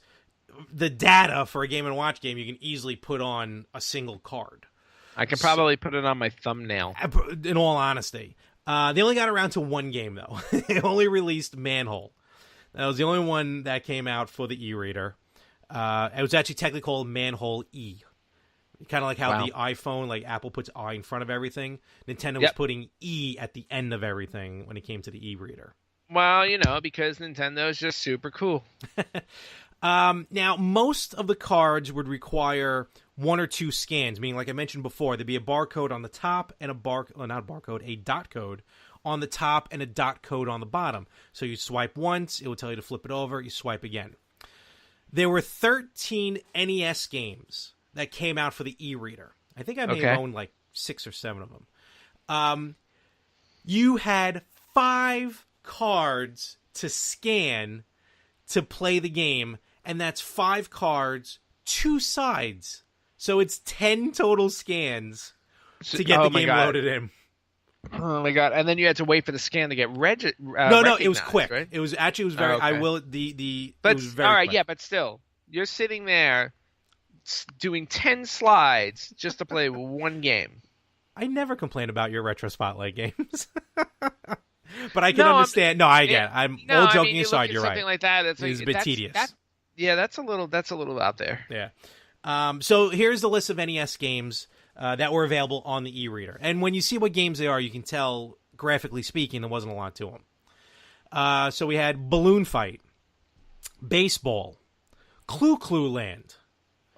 the data for a Game & Watch game, you can easily put on a single card. I can probably put it on my thumbnail. In all honesty. They only got around to one game, though. They only released Manhole. That was the only one that came out for the e-reader. It was actually technically called Manhole E. Kind of like how the iPhone, like Apple puts I in front of everything. Nintendo was putting E at the end of everything when it came to the e-reader. Well, because Nintendo is just super cool. Now, most of the cards would require 1 or 2 scans, meaning, like I mentioned before, there'd be a barcode on the top and a dot code on the top and a dot code on the bottom. So you swipe once, it would tell you to flip it over, you swipe again. There were 13 NES games that came out for the e-reader. I think I may have owned like 6 or 7 of them. You had 5 cards to scan to play the game, and that's 5 cards, 2 sides. So it's 10 total scans to get the game loaded in. Oh my god! And then you had to wait for the scan to get recognized. No, it was quick. Right? It was very. Okay. I will But it was very all right, quick. yeah, but still, you're sitting there doing 10 slides just to play one game. I never complain about your Retro Spotlight games. But I can understand. I'm all joking aside. You're right. Something like that. It's a bit tedious. That's a little out there. Yeah. So here's the list of NES games that were available on the e-reader. And when you see what games they are, you can tell, graphically speaking, there wasn't a lot to them. So we had Balloon Fight, Baseball, Clue Clue Land.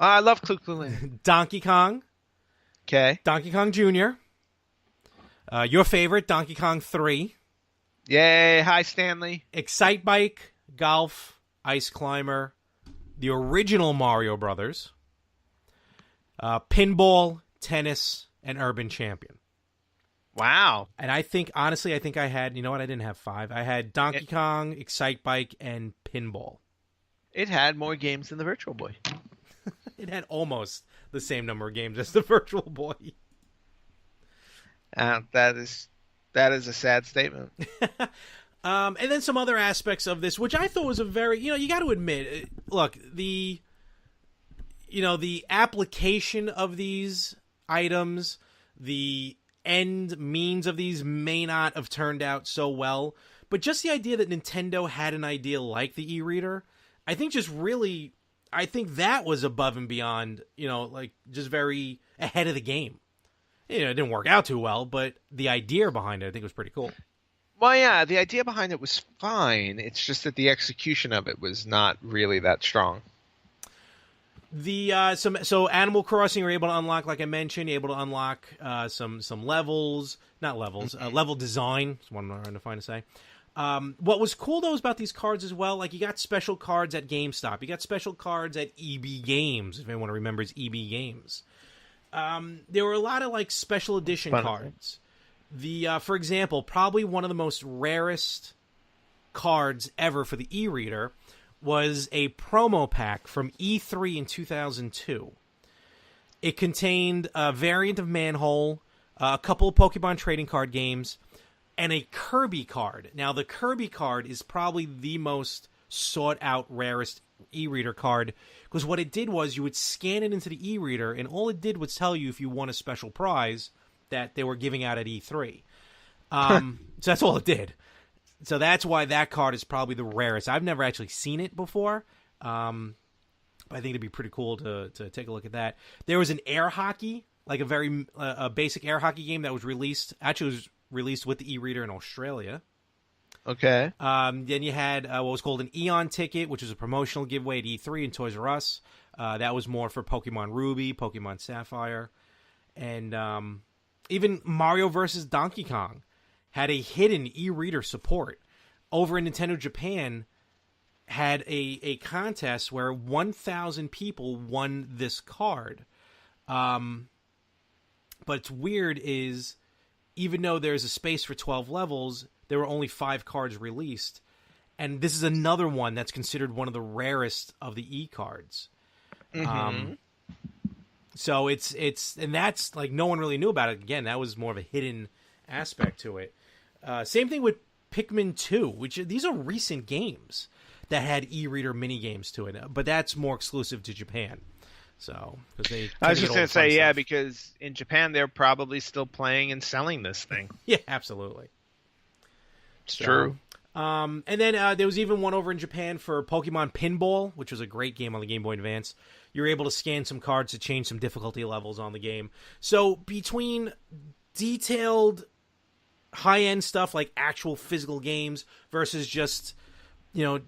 I love Clue Clue Land. Donkey Kong. Okay. Donkey Kong Jr., Your favorite, Donkey Kong 3. Yay! Hi, Stanley. Excite Bike, Golf, Ice Climber, the original Mario Brothers, Pinball, Tennis, and Urban Champion. Wow. And I think, honestly, I had, you know what, I didn't have 5. I had Donkey Kong, Excite Bike, and Pinball. It had more games than the Virtual Boy. It had almost the same number of games as the Virtual Boy. That is a sad statement. And then some other aspects of this, which I thought was a very, you got to admit, look, the application of these items, the end means of these may not have turned out so well, but just the idea that Nintendo had an idea like the e-reader, I think that was above and beyond, just very ahead of the game. It didn't work out too well, but the idea behind it, I think, was pretty cool. Well, yeah, the idea behind it was fine. It's just that the execution of it was not really that strong. So Animal Crossing, you're able to unlock, like I mentioned, you're able to unlock some levels, not levels, level design. That's what I'm trying to say. What was cool though about these cards as well, like you got special cards at GameStop, you got special cards at EB Games, if anyone remembers EB Games. There were a lot of like special edition cards. For example, probably one of the most rarest cards ever for the e-reader was a promo pack from E3 in 2002. It contained a variant of Manhole, a couple of Pokemon trading card games, and a Kirby card. Now, the Kirby card is probably the most sought-out, rarest e-reader card, because what it did was you would scan it into the e-reader, and all it did was tell you if you won a special prize that they were giving out at E3. So that's all it did. So that's why that card is probably the rarest. I've never actually seen it before. But I think it'd be pretty cool to take a look at that. There was an air hockey, like a very basic air hockey game that was released. Actually, it was released with the e-reader in Australia. Okay. Then you had what was called an Eon ticket, which was a promotional giveaway at E3 and Toys R Us. That was more for Pokemon Ruby, Pokemon Sapphire, and even Mario vs. Donkey Kong had a hidden e-reader support. Over in Nintendo Japan, had a contest where 1,000 people won this card. But what's weird is, even though there's a space for 12 levels, there were only 5 cards released. And this is another one that's considered one of the rarest of the e-cards. Mm-hmm. So it's and that's like no one really knew about it. Again, that was more of a hidden aspect to it. Same thing with Pikmin 2, which these are recent games that had e-reader mini games to it, but that's more exclusive to Japan. So, I was just going to say, yeah, because in Japan they're probably still playing and selling this thing. Yeah, absolutely. It's true. And then there was even one over in Japan for Pokemon Pinball, which was a great game on the Game Boy Advance. You were able to scan some cards to change some difficulty levels on the game. So between detailed high-end stuff like actual physical games versus just,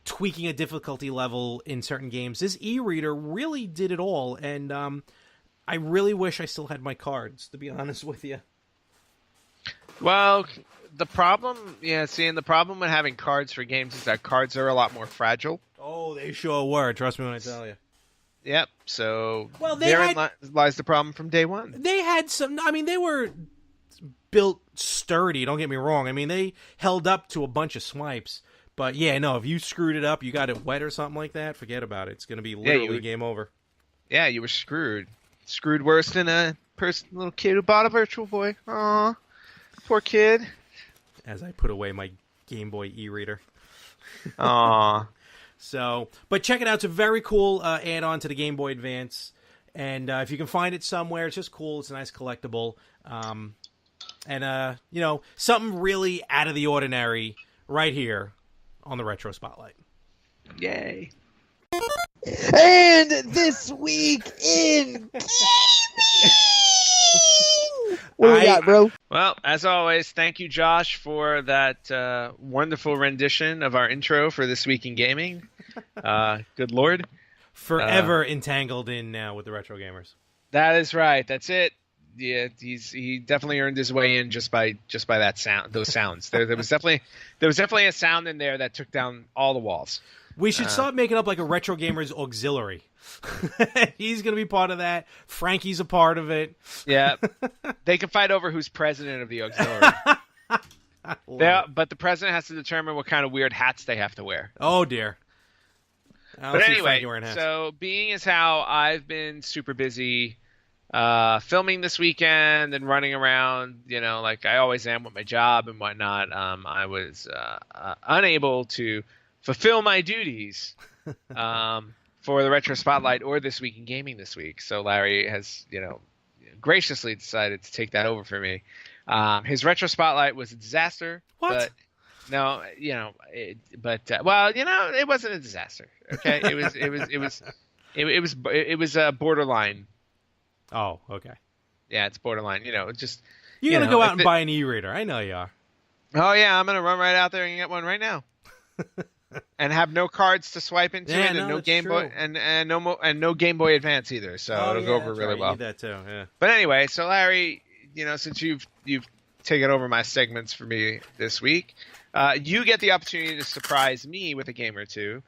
tweaking a difficulty level in certain games, this e-reader really did it all. And I really wish I still had my cards, to be honest with you. Well, the problem with having cards for games is that cards are a lot more fragile. Oh, they sure were. Trust me when I tell you. Yep. So therein lies the problem from day one. They had some. I mean, they were built sturdy. Don't get me wrong. I mean, they held up to a bunch of swipes. But yeah, no. If you screwed it up, you got it wet or something like that, forget about it. It's going to be literally game over. Yeah, you were screwed. Screwed worse than a little kid who bought a Virtual Boy. Aw, poor kid. As I put away my Game Boy e-reader. Aw. So, but check it out. It's a very cool add-on to the Game Boy Advance. And if you can find it somewhere, it's just cool. It's a nice collectible. And something really out of the ordinary right here on the Retro Spotlight. Yay. And this week in gaming! What do we got, bro? Well, as always, thank you, Josh, for that wonderful rendition of our intro for This Week in Gaming. Good Lord. Forever entangled in now with the Retro Gamers. That is right. That's it. he definitely earned his way in just by that sound, those sounds. There was definitely a sound in there that took down all the walls. We should start making up like a Retro Gamers auxiliary. He's going to be part of that. Frankie's a part of it. Yeah, they can fight over who's president of the auxiliary. But the president has to determine what kind of weird hats they have to wear. Oh dear. But anyway, so being as how I've been super busy filming this weekend and running around, like I always am with my job and whatnot, I was unable to fulfill my duties for the Retro Spotlight or This Week in Gaming this week. So Larry has, graciously decided to take that over for me. His Retro Spotlight was a disaster. What? But no, it wasn't a disaster. Okay, it was borderline. Oh, okay. Yeah, it's borderline. Just you're gonna go out and buy an e-reader. I know you are. Oh yeah, I'm gonna run right out there and get one right now. And have no cards to swipe into it, and no Game Boy, and no Game Boy Advance either. So it'll go over really well. You need that too. Yeah. But anyway, so Larry, since you've taken over my segments for me this week, you get the opportunity to surprise me with a game or two.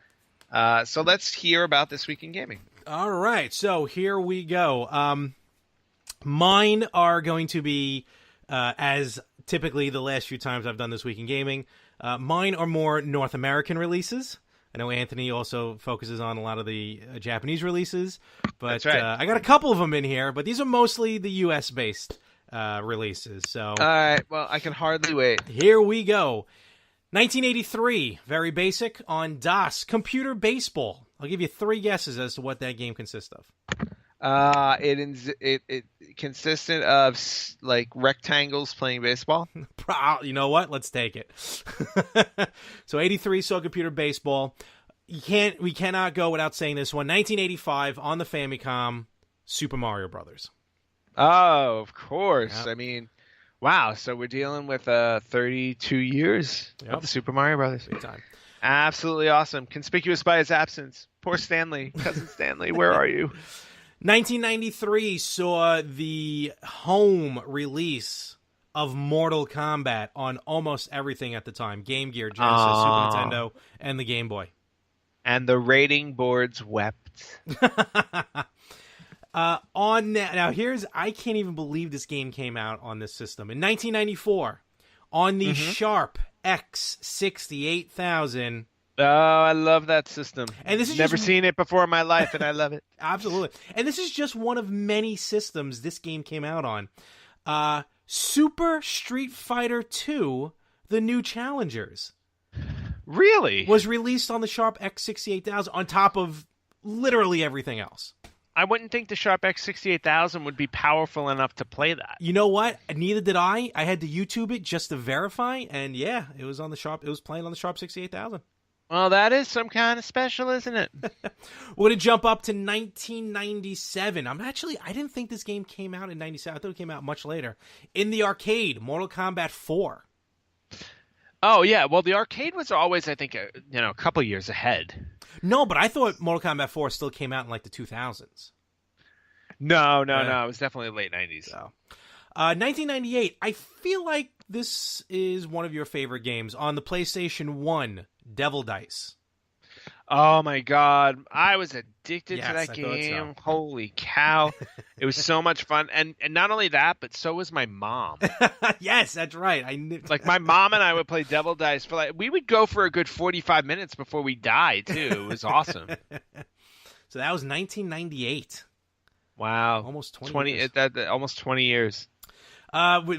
So let's hear about This Week in Gaming. All right, so here we go. Mine are going to be, as typically the last few times I've done This Week in Gaming, mine are more North American releases. I know Anthony also focuses on a lot of the Japanese releases, but that's right. I got a couple of them in here, but these are mostly the U.S.-based releases. So, all right, well, I can hardly wait. Here we go. 1983, very basic, on DOS, Computer Baseball. I'll give you 3 guesses as to what that game consists of. It consisted of like rectangles playing baseball. You know what? Let's take it. So 83 saw Computer Baseball. We cannot go without saying this one. 1985 on the Famicom, Super Mario Brothers. Oh, of course. Yep. I mean, wow. So we're dealing with 32 years of the Super Mario Brothers. Big time. Absolutely awesome. Conspicuous by his absence. Poor Stanley, cousin Stanley. Where are you? 1993 saw the home release of Mortal Kombat on almost everything at the time. Game Gear, Genesis, Super Nintendo, and the Game Boy. And the rating boards wept. Now here's, I can't even believe this game came out on this system. In 1994, on the Sharp X68000. Oh, I love that system. And this is never seen it before in my life, and I love it. Absolutely. And this is just one of many systems this game came out on. Super Street Fighter 2, The New Challengers. Really? Was released on the Sharp X68000 on top of literally everything else. I wouldn't think the Sharp X68000 would be powerful enough to play that. You know what? Neither did I. I had to YouTube it just to verify, and yeah, it was on the Sharp. It was playing on the Sharp 68000. Well, that is some kind of special, isn't it? We're going to jump up to 1997. I didn't think this game came out in 97. I thought it came out much later. In the arcade, Mortal Kombat 4. Oh, yeah. Well, the arcade was always, I think, a couple years ahead. No, but I thought Mortal Kombat 4 still came out in like the 2000s. No. It was definitely late 90s. So. 1998. I feel like this is one of your favorite games. On the PlayStation 1, Devil Dice. Oh, my God. I was addicted to that I game. So. Holy cow. It was so much fun. And not only that, but so was my mom. Yes, that's right. Like, my mom and I would play Devil Dice. We would go for a good 45 minutes before we died, too. It was awesome. So that was 1998. Wow. Almost 20 years. Almost 20 years.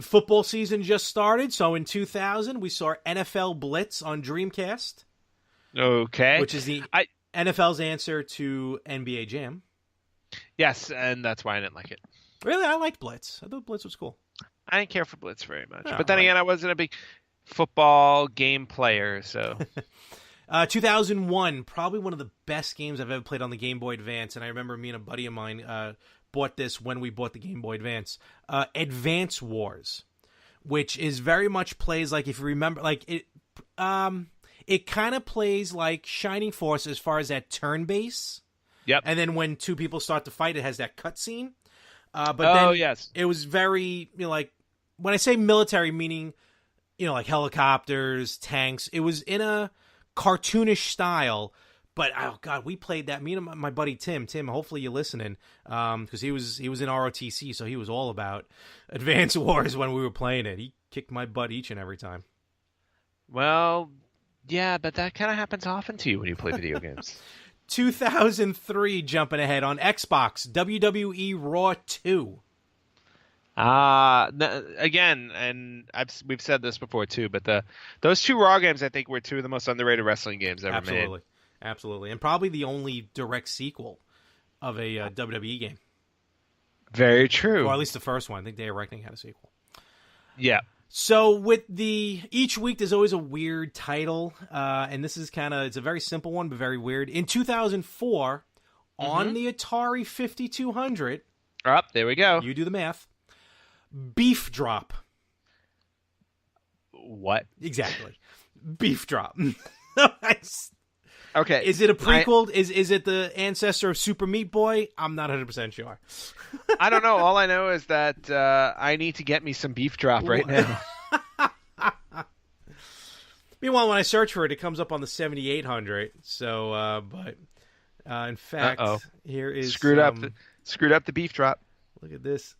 Football season just started, so in 2000 we saw NFL Blitz on Dreamcast. Okay. Which is the NFL's answer to NBA Jam. Yes, and that's why I didn't like it. Really? I liked Blitz. I thought Blitz was cool. I didn't care for Blitz very much. But then again, I wasn't a big football game player, so... 2001, probably one of the best games I've ever played on the Game Boy Advance, and I remember me and a buddy of mine bought this when we bought the Game Boy Advance. Advance Wars, which is very much plays like, if you remember, like it kind of plays like Shining Force as far as that turn base. Yep. And then when two people start to fight, it has that cutscene. But then yes. it was very, like, when I say military, meaning, like helicopters, tanks, it was in a cartoonish style. But, oh, God, we played that. Me and my buddy Tim, hopefully you're listening, because he was in ROTC, so he was all about Advance Wars when we were playing it. He kicked my butt each and every time. Well, yeah, but that kind of happens often to you when you play video games. 2003, jumping ahead on Xbox, WWE Raw 2. Again, and we've said this before too, but those two Raw games I think were two of the most underrated wrestling games ever made. Absolutely, and probably the only direct sequel of a WWE game. Very true. Or at least the first one. I think Day of Reckoning had a sequel. Yeah. So with each week, there's always a weird title, and this is it's a very simple one, but very weird. In 2004, on the Atari 5200. There we go. You do the math. Beef Drop. What? Exactly. Beef Drop. Okay. Is it a prequel? Is it the ancestor of Super Meat Boy? I'm not 100% sure. I don't know. All I know is that I need to get me some Beef Drop right now. Meanwhile, when I search for it, it comes up on the 7800. So, in fact, here is screwed up the Beef Drop. Look at this.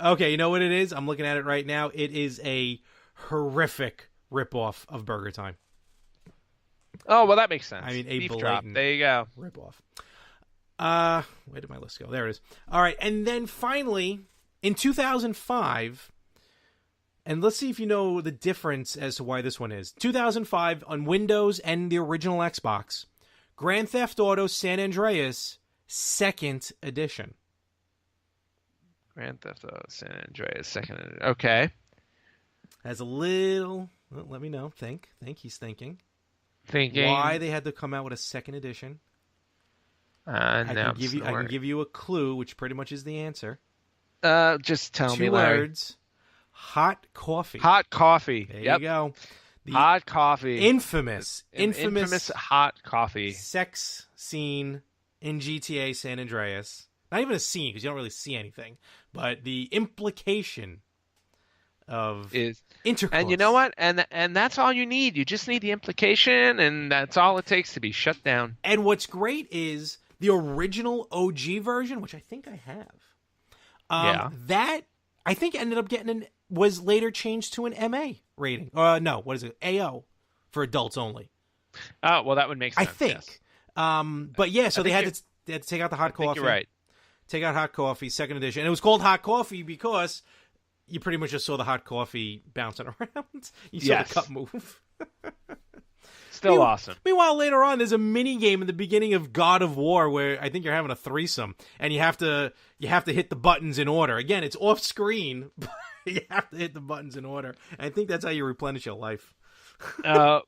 Okay, you know what it is? I'm looking at it right now. It is a horrific ripoff of Burger Time. Oh, well, that makes sense. I mean, a Beef blatant Drop. There you go. Ripoff. Where did my list go? There it is. All right, and then finally, in 2005, and let's see if you know the difference as to why this one is. 2005, on Windows and the original Xbox, Grand Theft Auto San Andreas, 2nd edition. Grand Theft Auto San Andreas, 2nd edition. Okay. Has a little... Well, let me know. Think. He's thinking. Thinking. Why they had to come out with a 2nd edition. I can give you a clue, which pretty much is the answer. Just tell me, Larry. 2 words. Hot coffee. Hot coffee. There you go. Hot coffee. Infamous hot coffee. Sex scene in GTA San Andreas. Not even a scene, because you don't really see anything. But the implication of intercourse. And you know what? And that's all you need. You just need the implication, and that's all it takes to be shut down. And what's great is the original OG version, which I think I have. That I think ended up was later changed to an MA rating. No, what is it? AO for adults only. Oh, well, that would make sense. I think. Yes. But yeah, so they had to take out the hot coffee. You're right. Take out hot coffee, 2nd edition. And it was called hot coffee because you pretty much just saw the hot coffee bouncing around. You saw the cup move. Still awesome. Meanwhile, later on, there's a mini game in the beginning of God of War where I think you're having a threesome, and you have to hit the buttons in order. Again, it's off screen, but you have to hit the buttons in order. And I think that's how you replenish your life. Well,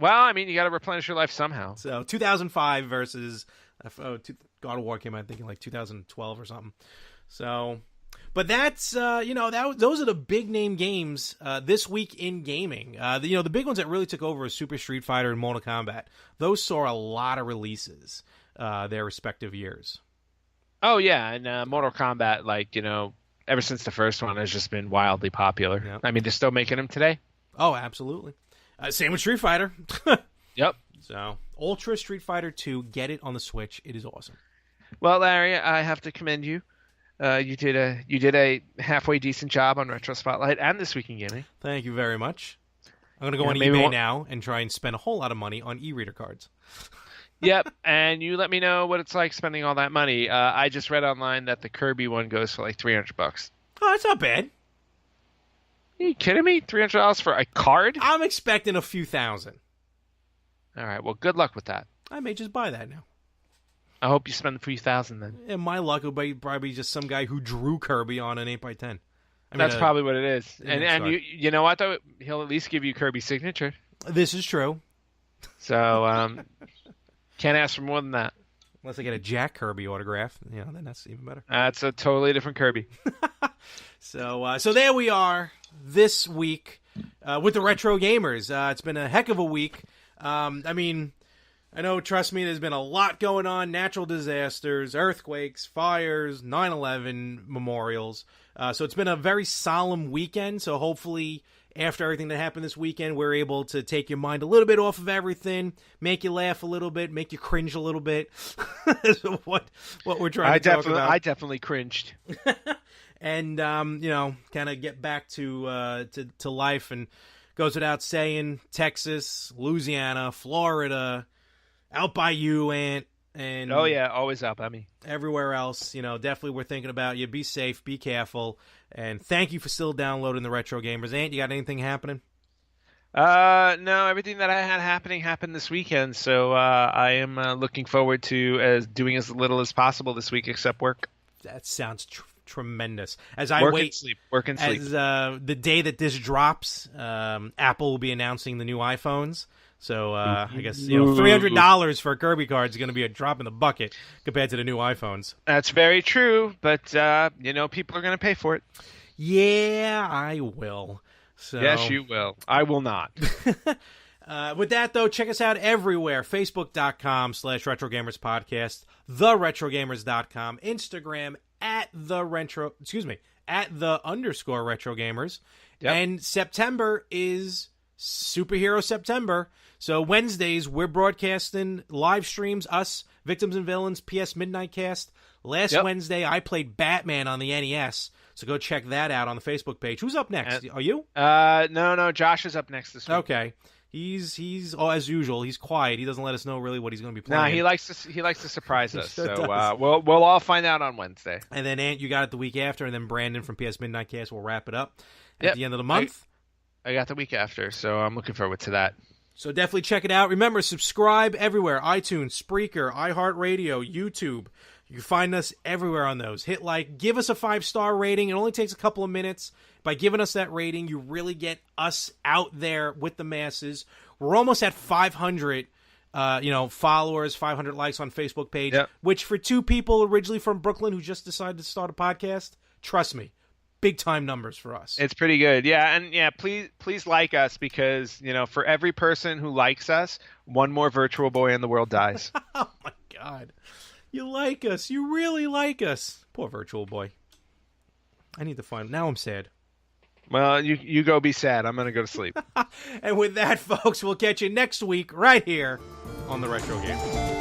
I mean, you got to replenish your life somehow. So 2005 versus God of War came out, I think, in like 2012 or something. So, but that's those are the big name games this week in gaming. The big ones that really took over is Super Street Fighter and Mortal Kombat. Those saw a lot of releases their respective years. Oh yeah, and Mortal Kombat, ever since the first one has just been wildly popular. Yep. I mean, they're still making them today. Oh, absolutely. Same with Street Fighter. Yep. So, Ultra Street Fighter 2, get it on the Switch. It is awesome. Well, Larry, I have to commend you. You did a halfway decent job on Retro Spotlight and This Week in Gaming. Thank you very much. I'm going to go on eBay now and try and spend a whole lot of money on e-reader cards. Yep, and you let me know what it's like spending all that money. I just read online that the Kirby one goes for like $300. Oh, that's not bad. Are you kidding me? $300 for a card? I'm expecting a few thousand. All right, well, good luck with that. I may just buy that now. I hope you spend a few thousand then. And my luck will be probably just some guy who drew Kirby on an 8x10. That's probably what it is. And you know what, though? He'll at least give you Kirby's signature. This is true. So, can't ask for more than that. Unless I get a Jack Kirby autograph. Then that's even better. That's a totally different Kirby. So there we are this week with the Retro Gamers. It's been a heck of a week. I mean, I know, trust me, there's been a lot going on. Natural disasters, earthquakes, fires, 9/11 memorials. So it's been a very solemn weekend. So hopefully after everything that happened this weekend, we're able to take your mind a little bit off of everything, make you laugh a little bit, make you cringe a little bit. what we're trying to talk about. I definitely cringed. And, kind of get back to life. And goes without saying, Texas, Louisiana, Florida, out by you, Ant. And oh, yeah, always out by me. Everywhere else, definitely we're thinking about you. Be safe, be careful. And thank you for still downloading the Retro Gamers. Ant, you got anything happening? No, everything that I had happened this weekend. So I am looking forward to doing as little as possible this week except work. That sounds tremendous. As I work wait, and sleep. Work and sleep. As the day that this drops, Apple will be announcing the new iPhones. So I guess $300 for a Kirby card is going to be a drop in the bucket compared to the new iPhones. That's very true, but people are going to pay for it. Yeah, I will. So yes, you will. I will not. With that, though, check us out everywhere. Facebook.com/RetroGamersPodcast, TheRetroGamers.com, Instagram @the_RetroGamers. Yep. And September is Superhero September. So Wednesdays, we're broadcasting live streams, us, Victims and Villains, PS Midnight Cast. Last Wednesday, I played Batman on the NES. So go check that out on the Facebook page. Who's up next? Are you? No. Josh is up next this week. Okay. He's as usual. He's quiet. He doesn't let us know really what he's going to be playing. No, he likes to surprise us. So we'll all find out on Wednesday. And then Ant, you got it the week after, and then Brandon from PS Midnight Cast will wrap it up at the end of the month. I got the week after, so I'm looking forward to that. So definitely check it out. Remember, subscribe everywhere: iTunes, Spreaker, iHeartRadio, YouTube. You can find us everywhere on those. Hit like, give us a 5-star rating. It only takes a couple of minutes. By giving us that rating, you really get us out there with the masses. We're almost at 500, followers, 500 likes on Facebook page, which for two people originally from Brooklyn who just decided to start a podcast, trust me, big time numbers for us. It's pretty good. Yeah. And please like us because, for every person who likes us, one more virtual boy in the world dies. Oh my God. You like us. You really like us. Poor virtual boy. I need to find him. Now I'm sad. Well, you go be sad. I'm going to go to sleep. And with that, folks, we'll catch you next week right here on the Retro Gamers.